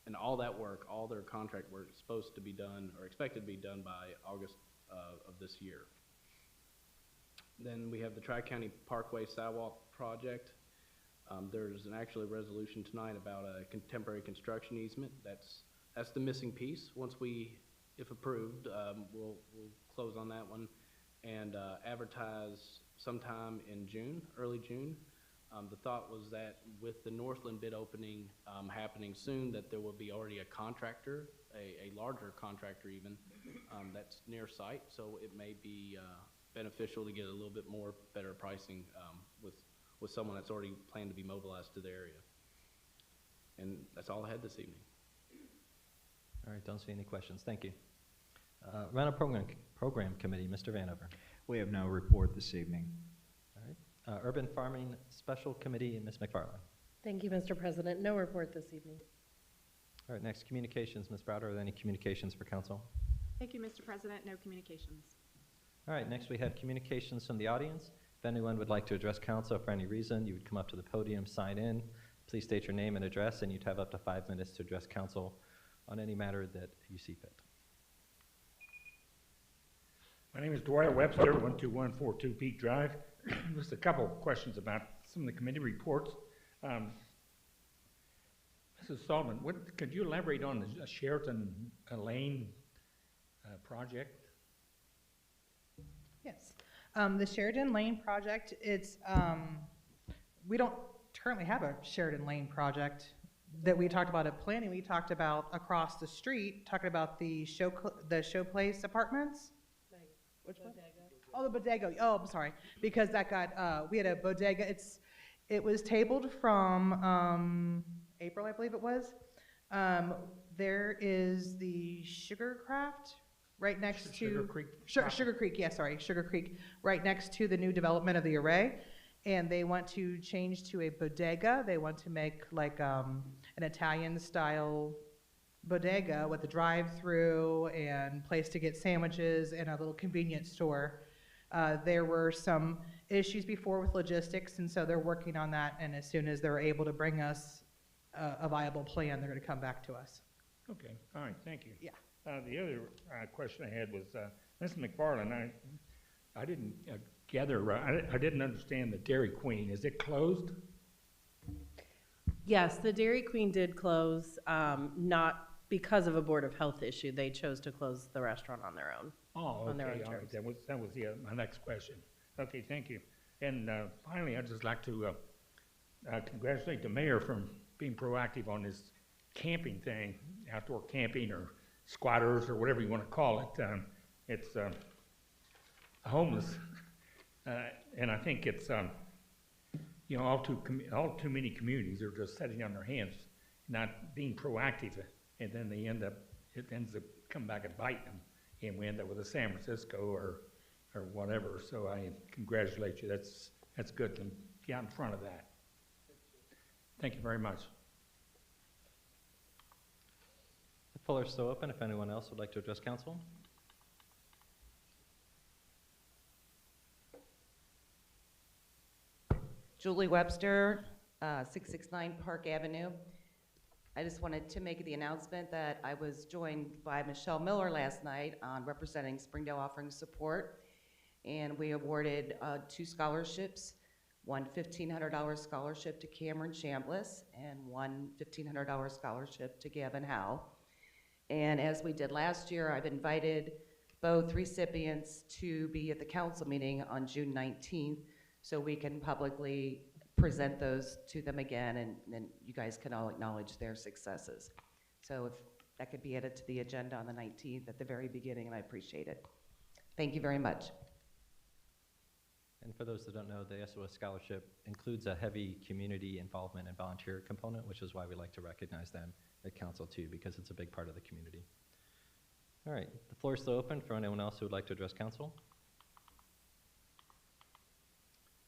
and all that work, all their contract work is supposed to be done or expected to be done by August of this year. Then we have the Tri-County Parkway Sidewalk Project. There's actually a resolution tonight about a temporary construction easement. That's the missing piece. Once if approved, we'll close on that one and advertise sometime in June, early June. The thought was that with the Northland bid opening happening soon, that there will be already a contractor, a larger contractor even, that's near site. So it may be beneficial to get a little bit more better pricing with someone that's already planned to be mobilized to the area. And that's all I had this evening. All right, don't see any questions. Thank you. Rental Program Committee, Mr. Vanover. We have no report this evening. All right. Urban Farming Special Committee, Ms. McFarland. Thank you, Mr. President. No report this evening. All right, next, communications. Ms. Browder, are there any communications for council? Thank you, Mr. President. No communications. All right, next we have communications from the audience. If anyone would like to address council for any reason, you would come up to the podium, sign in. Please state your name and address, and you'd have up to 5 minutes to address council on any matter that you see fit. My name is Dwyer Webster, 12142 Peak Drive. Just a couple of questions about some of the committee reports. Mrs. Stallman, could you elaborate on the Sheraton Lane project? Yes. The Sheridan Lane project, we don't currently have a Sheridan Lane project that we talked about at planning. We talked about across the street, talking about the Showplace apartments. Which one? Oh, the bodega. Oh, I'm sorry. Because that got, we had a bodega. It was tabled from April, I believe it was. There is the Sugarcraft right next to Sugar Creek. Sugar Creek, yeah, sorry, Sugar Creek, right next to the new development of the Array. And they want to change to a bodega. They want to make like an Italian-style bodega with a drive-through and place to get sandwiches and a little convenience store. There were some issues before with logistics, and so they're working on that. And as soon as they're able to bring us a viable plan, they're going to come back to us. Okay, all right, thank you. Yeah. The other question I had was, Ms. McFarland, I didn't gather, I didn't understand the Dairy Queen. Is it closed? Yes, the Dairy Queen did close, not because of a Board of Health issue. They chose to close the restaurant on their own. Oh, on their okay, own all right, terms. that was my next question. Okay, thank you. And finally, I'd just like to congratulate the mayor for being proactive on this camping thing, outdoor camping or squatters or whatever you want to call it. It's homeless, and I think it's all too many communities are just sitting on their hands, not being proactive, and then it ends up coming back and biting them, and we end up with a San Francisco or whatever. So I congratulate you. That's good to get out in front of that. Thank you very much. The floor is still open if anyone else would like to address council. Julie Webster, 669 Park Avenue. I just wanted to make the announcement that I was joined by Michelle Miller last night on representing Springdale offering support, and we awarded 2 scholarships, one $1,500 scholarship to Cameron Chambliss and one $1,500 scholarship to Gavin Howe. And as we did last year, I've invited both recipients to be at the council meeting on June 19th so we can publicly present those to them again, and then you guys can all acknowledge their successes. So if that could be added to the agenda on the 19th at the very beginning, and I appreciate it. Thank you very much. And for those that don't know, the SOS Scholarship includes a heavy community involvement and volunteer component, which is why we like to recognize them at council too, because it's a big part of the community. All right, the floor is still open for anyone else who would like to address council.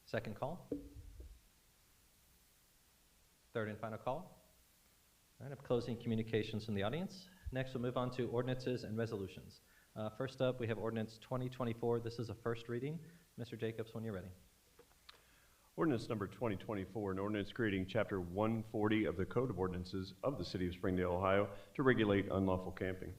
Second call. Third and final call. All right, I'm closing communications from the audience. Next, we'll move on to ordinances and resolutions. First up, we have ordinance 2024. This is a first reading. Mr. Jacobs, when you're ready. Ordinance number 2024, an ordinance creating Chapter 140 of the Code of Ordinances of the City of Springdale, Ohio, to regulate unlawful camping.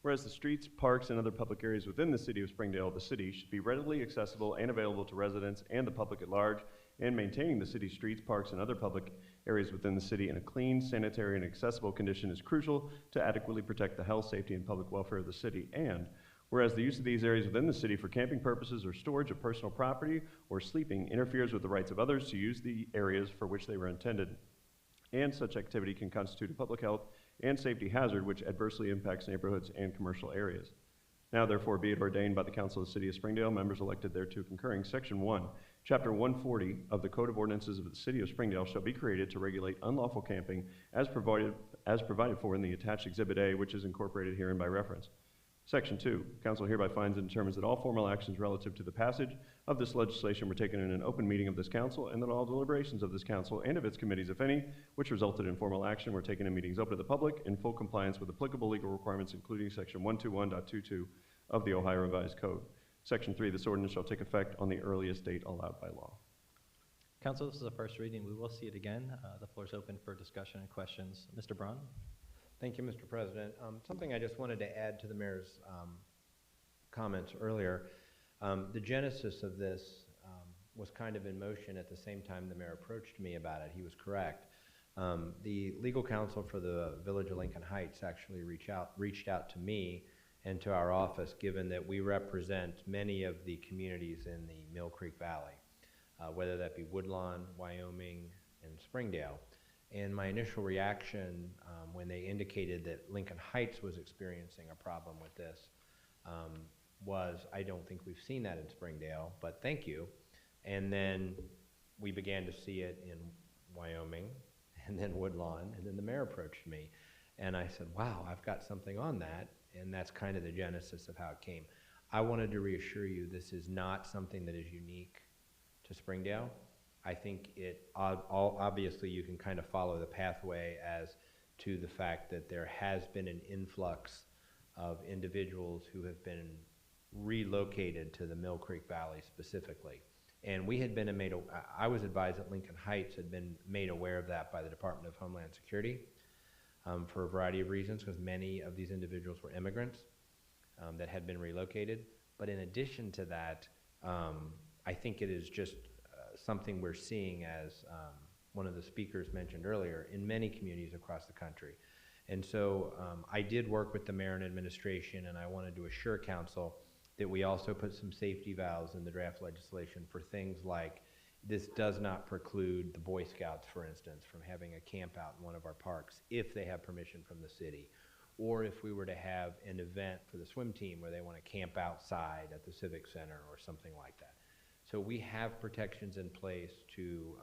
Whereas the streets, parks, and other public areas within the City of Springdale, the city should be readily accessible and available to residents and the public at large, and maintaining the city's streets, parks, and other public areas within the city in a clean, sanitary, and accessible condition is crucial to adequately protect the health, safety, and public welfare of the city. And whereas the use of these areas within the city for camping purposes or storage of personal property or sleeping interferes with the rights of others to use the areas for which they were intended, and such activity can constitute a public health and safety hazard which adversely impacts neighborhoods and commercial areas. Now therefore be it ordained by the Council of the City of Springdale, members elected thereto concurring, Section 1, Chapter 140 of the Code of Ordinances of the City of Springdale shall be created to regulate unlawful camping as provided for in the attached Exhibit A, which is incorporated herein by reference. Section 2, Council hereby finds and determines that all formal actions relative to the passage of this legislation were taken in an open meeting of this council, and that all deliberations of this council and of its committees, if any, which resulted in formal action, were taken in meetings open to the public in full compliance with applicable legal requirements, including Section 121.22 of the Ohio Revised Code. Section 3, this ordinance shall take effect on the earliest date allowed by law. Council, this is a first reading. We will see it again. The floor is open for discussion and questions. Mr. Braun? Thank you, Mr. President. Something I just wanted to add to the mayor's comments earlier. The genesis of this was kind of in motion at the same time the mayor approached me about it. He was correct. The legal counsel for the Village of Lincoln Heights actually reached out to me and to our office, given that we represent many of the communities in the Mill Creek Valley, whether that be Woodlawn, Wyoming, and Springdale. And my initial reaction when they indicated that Lincoln Heights was experiencing a problem with this was, I don't think we've seen that in Springdale, but thank you. And then we began to see it in Wyoming, and then Woodlawn, and then the mayor approached me. And I said, wow, I've got something on that, and that's kind of the genesis of how it came. I wanted to reassure you this is not something that is unique to Springdale. I think obviously you can kind of follow the pathway as to the fact that there has been an influx of individuals who have been relocated to the Mill Creek Valley specifically. And we had been I was advised that Lincoln Heights had been made aware of that by the Department of Homeland Security for a variety of reasons, because many of these individuals were immigrants that had been relocated. But in addition to that, I think it is just something we're seeing, as one of the speakers mentioned earlier, in many communities across the country. And so I did work with the mayor and administration, and I wanted to assure council that we also put some safety valves in the draft legislation for things like, this does not preclude the Boy Scouts, for instance, from having a camp out in one of our parks if they have permission from the city. Or if we were to have an event for the swim team where they want to camp outside at the Civic Center or something like that. So we have protections in place to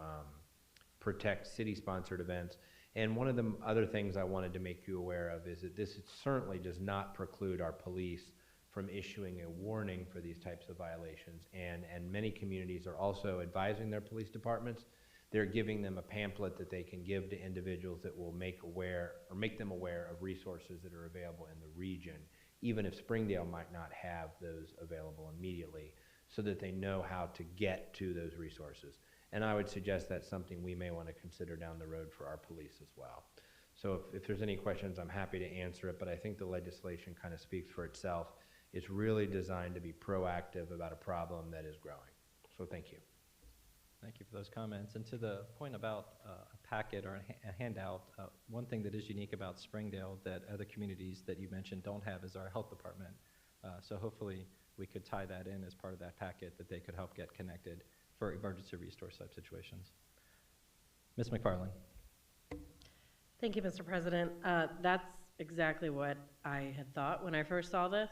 protect city-sponsored events. And one of the other things I wanted to make you aware of is that this certainly does not preclude our police from issuing a warning for these types of violations. And many communities are also advising their police departments. They're giving them a pamphlet that they can give to individuals that will make them aware of resources that are available in the region, even if Springdale might not have those available immediately, so that they know how to get to those resources. And I would suggest that's something we may want to consider down the road for our police as well. So if there's any questions, I'm happy to answer it, but I think the legislation kind of speaks for itself. It's really designed to be proactive about a problem that is growing. So thank you. Thank you for those comments. And to the point about a packet or a handout, one thing that is unique about Springdale that other communities that you mentioned don't have is our health department. So hopefully we could tie that in as part of that packet, that they could help get connected for emergency resource type situations. Ms. McFarland. Thank you, Mr. President. That's exactly what I had thought when I first saw this.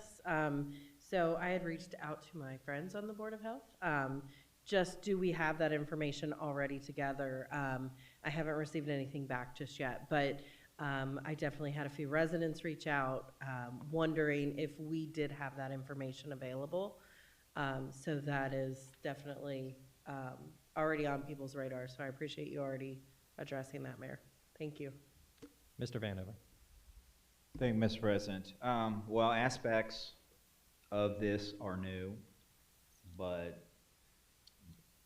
So I had reached out to my friends on the Board of Health. Just, do we have that information already together? I haven't received anything back just yet, but I definitely had a few residents reach out wondering if we did have that information available. So that is definitely already on people's radar. So I appreciate you already addressing that, Mayor. Thank you. Mr. Vandover. Thank you, Mr. President. Well, aspects of this are new, but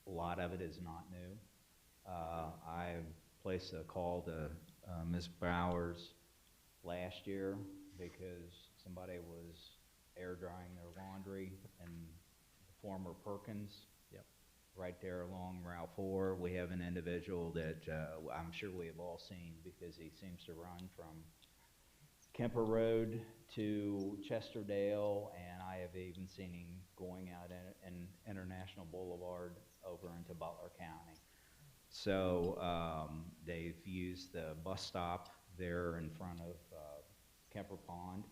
a lot of it is not new. I placed a call to Ms. Bowers last year because somebody was air drying their laundry in the former Perkins. Yep. Right there along Route 4. We have an individual that I'm sure we have all seen because he seems to run from Kemper Road to Chesterdale, and I have even seen him going out in International Boulevard over into Butler County. So they've used the bus stop there in front of Kemper Pond,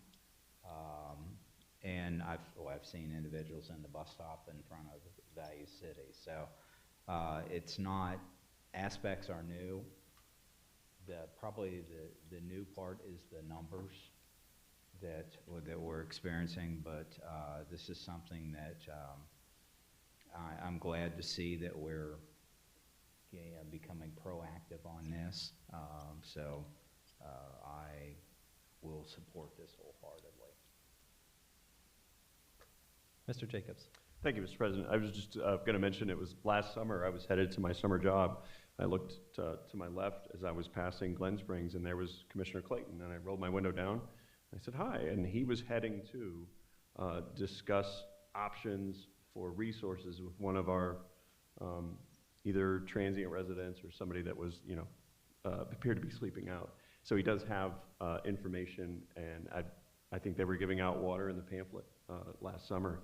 and I've seen individuals in the bus stop in front of Value City. So it's not, aspects are new. Probably the new part is the numbers that we're experiencing, but this is something that I'm glad to see that we're becoming proactive on this. So I will support this wholeheartedly. Mr. Jacobs. Thank you, Mr. President. I was just going to mention, it was last summer I was headed to my summer job. I looked to my left as I was passing Glen Springs, and there was Commissioner Clayton, and I rolled my window down. I said, hi, and he was heading to discuss options for resources with one of our either transient residents or somebody that was, appeared to be sleeping out. So he does have information, and I think they were giving out water in the pamphlet last summer.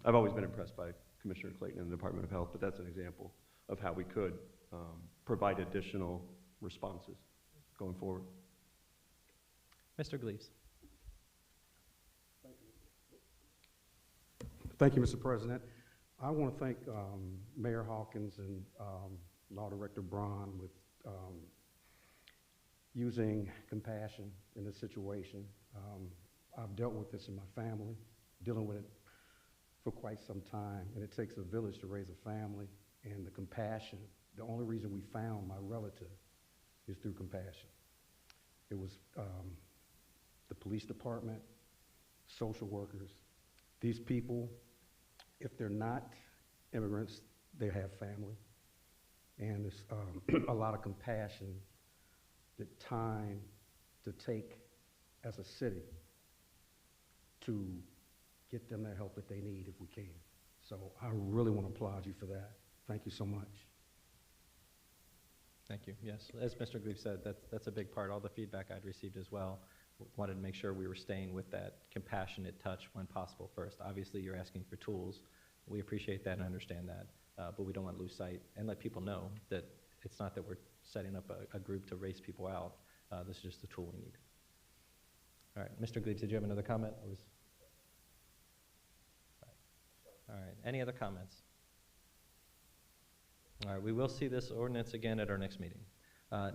I've always been impressed by Commissioner Clayton and the Department of Health, but that's an example of how we could provide additional responses going forward. Mr. Gleaves. Thank you, Mr. President. I want to thank Mayor Hawkins and Law Director Braun with using compassion in this situation. I've dealt with this in my family, dealing with it for quite some time, and it takes a village to raise a family, and the compassion, the only reason we found my relative is through compassion. It was the police department, social workers. These people, if they're not immigrants, they have family, and there's a lot of compassion, the time to take as a city to get them the help that they need if we can. So I really want to applaud you for that. Thank you so much. Thank you. Yes, as Mr. Gleaves said, that's a big part. All the feedback I'd received as well wanted to make sure we were staying with that compassionate touch when possible first. Obviously, you're asking for tools. We appreciate that and understand that, but we don't want to lose sight and let people know that it's not that we're setting up a group to race people out. This is just the tool we need. All right, Mr. Gleaves, did you have another comment? All right, any other comments? All right, we will see this ordinance again at our next meeting.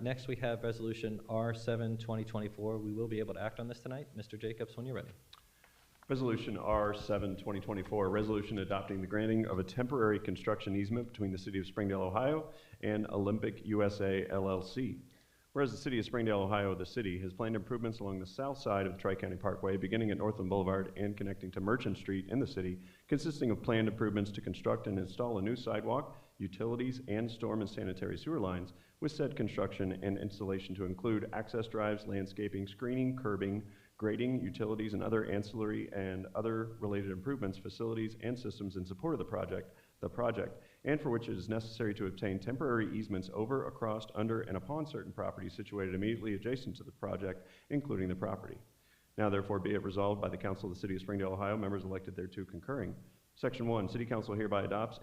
Next, we have Resolution R7, 2024. We will be able to act on this tonight. Mr. Jacobs, when you're ready. Resolution R7, 2024, a resolution adopting the granting of a temporary construction easement between the City of Springdale, Ohio, and Olympic USA, LLC. Whereas the City of Springdale, Ohio, the city, has planned improvements along the south side of the Tri-County Parkway, beginning at Northland Boulevard and connecting to Merchant Street in the city, consisting of planned improvements to construct and install a new sidewalk, utilities, and storm and sanitary sewer lines, with said construction and installation to include access drives, landscaping, screening, curbing, grading, utilities, and other ancillary and other related improvements, facilities, and systems in support of the project, and for which it is necessary to obtain temporary easements over, across, under, and upon certain properties situated immediately adjacent to the project, including the property. Now therefore be it resolved by the Council of the City of Springdale, Ohio, members elected thereto concurring. Section 1, City Council hereby adopts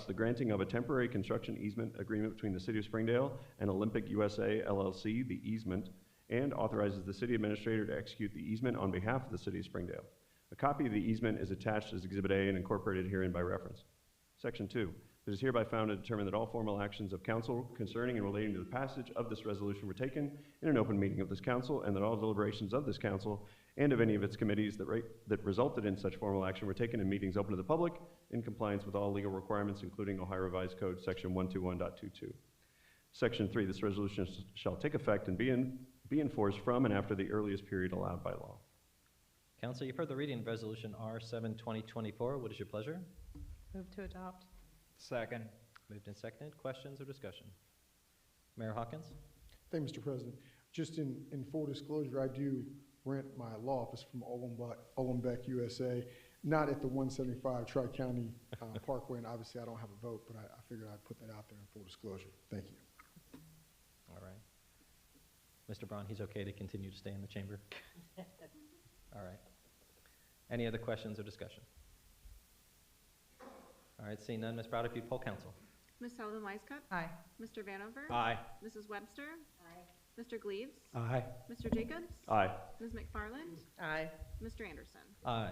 the granting of a temporary construction easement agreement between the City of Springdale and Olympic USA, LLC, the easement, and authorizes the city administrator to execute the easement on behalf of the City of Springdale. A copy of the easement is attached as Exhibit A and incorporated herein by reference. Section 2, it is hereby found and determined that all formal actions of council concerning and relating to the passage of this resolution were taken in an open meeting of this council, and that all deliberations of this council and of any of its committees that resulted in such formal action were taken in meetings open to the public in compliance with all legal requirements, including Ohio Revised Code Section 121.22. Section 3, this resolution shall take effect and be enforced from and after the earliest period allowed by law. Council, you've heard the reading of Resolution R7, 2024. What is your pleasure? Move to adopt. Second. Moved and seconded. Questions or discussion? Mayor Hawkins? Thank you, Mr. President. Just in full disclosure, I do rent my law office from Olenbeck USA, not at the 175 Tri-County Parkway, and obviously I don't have a vote, but I figured I'd put that out there in full disclosure. Thank you. All right. Mr. Braun, he's okay to continue to stay in the chamber? All right. Any other questions or discussion? All right, seeing none, Ms. Brown, if you poll council. Ms. Sullivan Wisecup? Aye. Mr. Vanover? Aye. Mrs. Webster? Aye. Mr. Gleaves? Aye. Mr. Jacobs? Aye. Ms. McFarland? Aye. Mr. Anderson? Aye.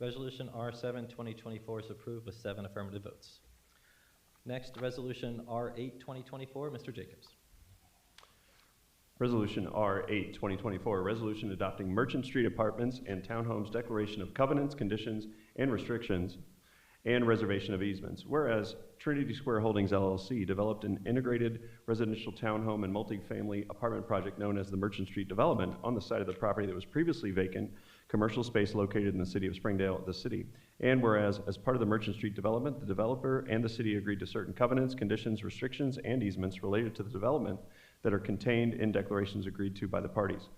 Resolution R7, 2024 is approved with 7 affirmative votes. Next, Resolution R8, 2024. Mr. Jacobs. Resolution R8, 2024, a resolution adopting Merchant Street Apartments and Townhomes Declaration of Covenants, Conditions, and Restrictions, and Reservation of Easements. Whereas Trinity Square Holdings LLC developed an integrated residential townhome and multifamily apartment project known as the Merchant Street Development on the site of the property that was previously vacant, commercial space located in the City of Springdale, the city. And whereas, as part of the Merchant Street Development, the developer and the city agreed to certain covenants, conditions, restrictions, and easements related to the development that are contained in declarations agreed to by the parties.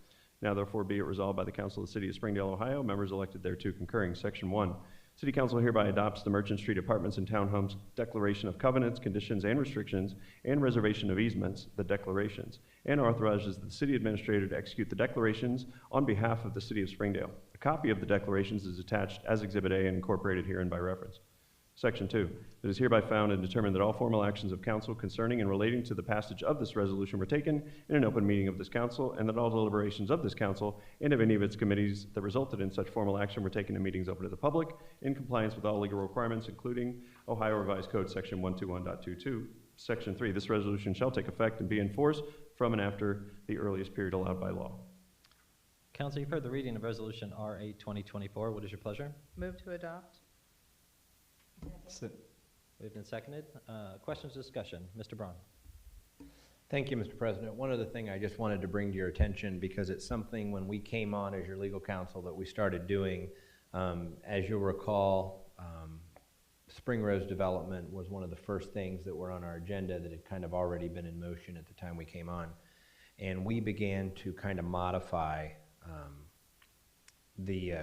Now therefore be it resolved by the Council of the City of Springdale, Ohio, members elected thereto concurring. Section 1, City Council hereby adopts the Merchant Street Apartments and Townhomes Declaration of Covenants, Conditions, and Restrictions, and Reservation of Easements, the declarations, and authorizes the city administrator to execute the declarations on behalf of the City of Springdale. A copy of the declarations is attached as Exhibit A and incorporated herein by reference. Section 2, it is hereby found and determined that all formal actions of council concerning and relating to the passage of this resolution were taken in an open meeting of this council, and that all deliberations of this council and of any of its committees that resulted in such formal action were taken in meetings open to the public in compliance with all legal requirements, including Ohio Revised Code Section 121.22. Section 3, this resolution shall take effect and be enforced from and after the earliest period allowed by law. Council, you've heard the reading of Resolution R8, 2024. What is your pleasure? Move to adopt. Moved and seconded. Questions or discussion? Mr. Braun. Thank you, Mr. President. One other thing I just wanted to bring to your attention, because it's something when we came on as your legal counsel that we started doing. As you'll recall, Spring Rose development was one of the first things that were on our agenda that had kind of already been in motion at the time we came on. And we began to kind of modify the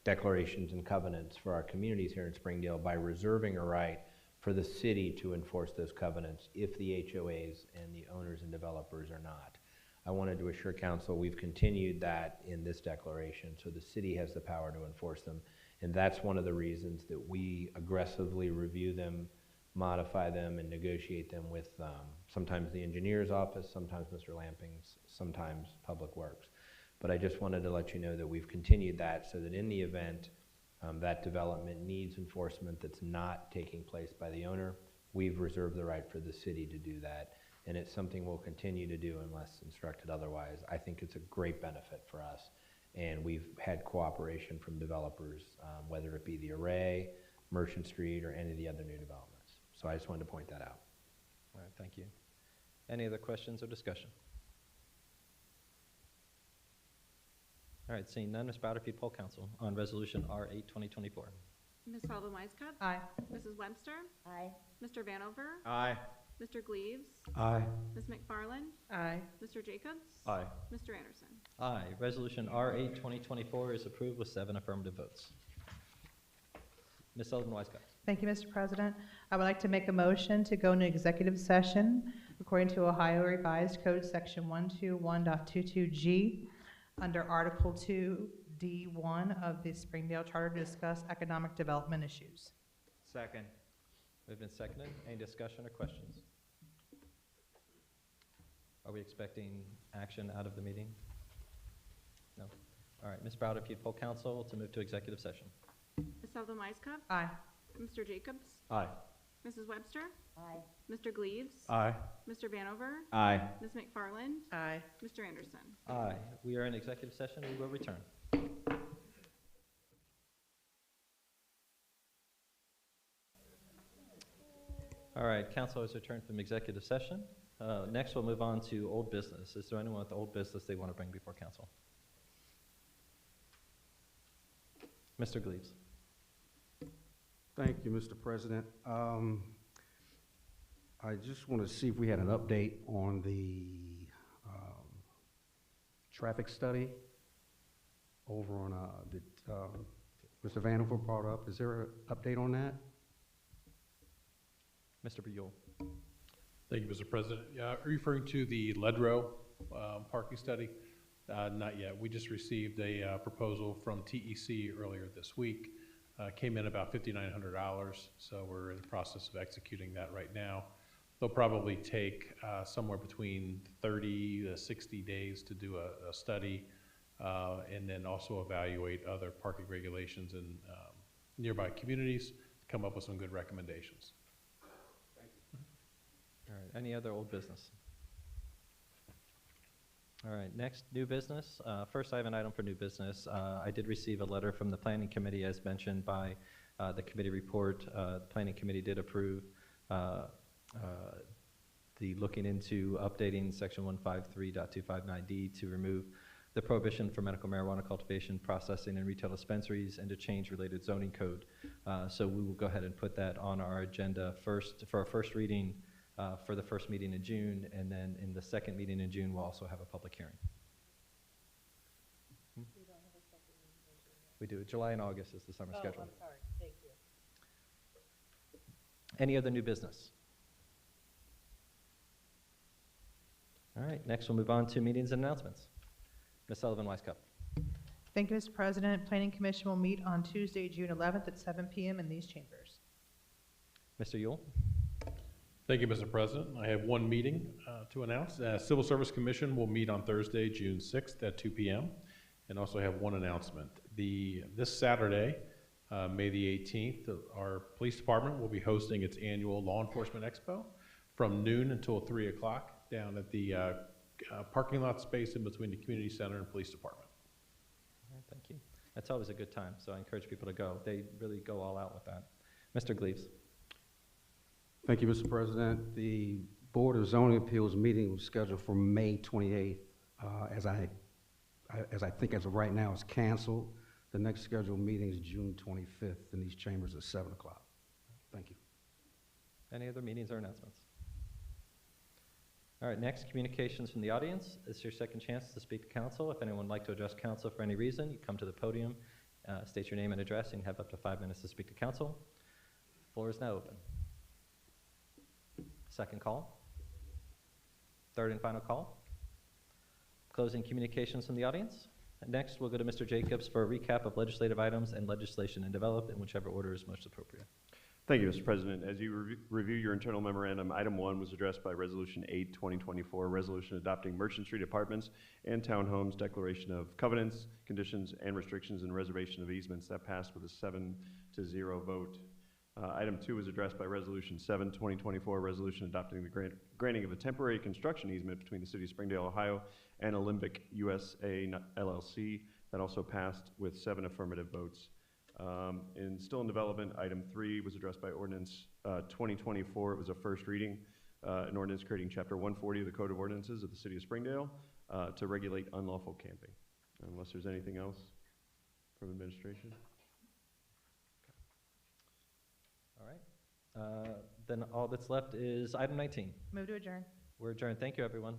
declarations and covenants for our communities here in Springdale by reserving a right for the city to enforce those covenants if the HOAs and the owners and developers are not. I wanted to assure council we've continued that in this declaration, so the city has the power to enforce them. And that's one of the reasons that we aggressively review them, modify them, and negotiate them with sometimes the engineer's office, sometimes Mr. Lamping's, sometimes Public Works. But I just wanted to let you know that we've continued that so that in the event that development needs enforcement that's not taking place by the owner, we've reserved the right for the city to do that. And it's something we'll continue to do unless instructed otherwise. I think it's a great benefit for us. And we've had cooperation from developers, whether it be the Array, Merchant Street, or any of the other new developments. So I just wanted to point that out. All right, thank you. Any other questions or discussion? All right, seeing none, Ms. Browder, if you'd poll council on Resolution R8, 2024. Ms. Sullivan Wisecup? Aye. Mrs. Webster? Aye. Mr. Vanover? Aye. Mr. Gleaves? Aye. Ms. McFarland? Aye. Mr. Jacobs? Aye. Mr. Anderson? Aye. Resolution R8, 2024 is approved with 7 affirmative votes. Ms. Sullivan Wisecup. Thank you, Mr. President. I would like to make a motion to go into executive session according to Ohio Revised Code Section 121.22G under Article 2D1 of the Springdale Charter to discuss economic development issues. Second. Moved and seconded. Any discussion or questions? Are we expecting action out of the meeting? No. All right, Ms. Browder, if you'd poll council to move to executive session. Ms. Sullivan Wisecup? Aye. Mr. Jacobs? Aye. Mrs. Webster? Aye. Mr. Gleaves? Aye. Mr. Vanover? Aye. Ms. McFarland? Aye. Mr. Anderson? Aye. We are in executive session. We will return. All right, council has returned from executive session. Next, we'll move on to old business. Is there anyone with old business they want to bring before council? Mr. Gleaves. Thank you, Mr. President. I just want to see if we had an update on the traffic study over on that Mr. Vanover brought up. Is there an update on that? Mr. Buell. Thank you, Mr. President. Yeah, referring to the Ledrow parking study, not yet. We just received a proposal from TEC earlier this week. Came in about $5,900, so we're in the process of executing that right now. They'll probably take somewhere between 30 to 60 days to do a study and then also evaluate other parking regulations in nearby communities to come up with some good recommendations. All right, any other old business? All right, next, new business. First, I have an item for new business. I did receive a letter from the Planning Committee as mentioned by the committee report. The Planning Committee did approve the looking into updating section 153.259D to remove the prohibition for medical marijuana cultivation, processing, and retail dispensaries and to change related zoning code. So we will go ahead and put that on our agenda first for our first reading for the first meeting in June, and then in the second meeting in June, we'll also have a public hearing. We do. July and August is the summer schedule. I'm sorry. Thank you. Any other new business? All right, next we'll move on to meetings and announcements. Ms. Sullivan Wisecup. Thank you, Mr. President. Planning Commission will meet on Tuesday, June 11th at 7 p.m. in these chambers. Mr. Yule. Thank you, Mr. President. I have one meeting to announce. Civil Service Commission will meet on Thursday, June 6th at 2 p.m. and also have one announcement. This Saturday, May the 18th, our police department will be hosting its annual Law Enforcement Expo from noon until 3 o'clock down at the parking lot space in between the community center and police department. All right, thank you. That's always a good time, so I encourage people to go. They really go all out with that. Mr. Gleaves. Thank you, Mr. President. The Board of Zoning Appeals meeting was scheduled for May 28th. As I think as of right now, it's canceled. The next scheduled meeting is June 25th in these chambers at 7 o'clock. Thank you. Any other meetings or announcements? All right, next, communications from the audience. This is your second chance to speak to council. If anyone would like to address council for any reason, you come to the podium, state your name and address, and have up to 5 minutes to speak to council. Floor is now open. Second call. Third and final call. Closing communications from the audience. Next, we'll go to Mr. Jacobs for a recap of legislative items and legislation in develop in whichever order is most appropriate. Thank you, Mr. President. As you review your internal memorandum, item 1 was addressed by Resolution 8, 2024, resolution adopting Merchant Street apartments and townhomes, declaration of covenants, conditions, and restrictions, and reservation of easements. That passed with a 7-0 vote. Item 2 was addressed by Resolution 7, 2024, resolution adopting the granting of a temporary construction easement between the City of Springdale, Ohio, and Olympic USA LLC. That also passed with 7 affirmative votes. And still in development, item 3 was addressed by Ordinance 2024. It was a first reading, an ordinance creating Chapter 140 of the Code of Ordinances of the City of Springdale to regulate unlawful camping. Unless there's anything else from administration. All right. Then all that's left is item 19. Move to adjourn. We're adjourned. Thank you, everyone.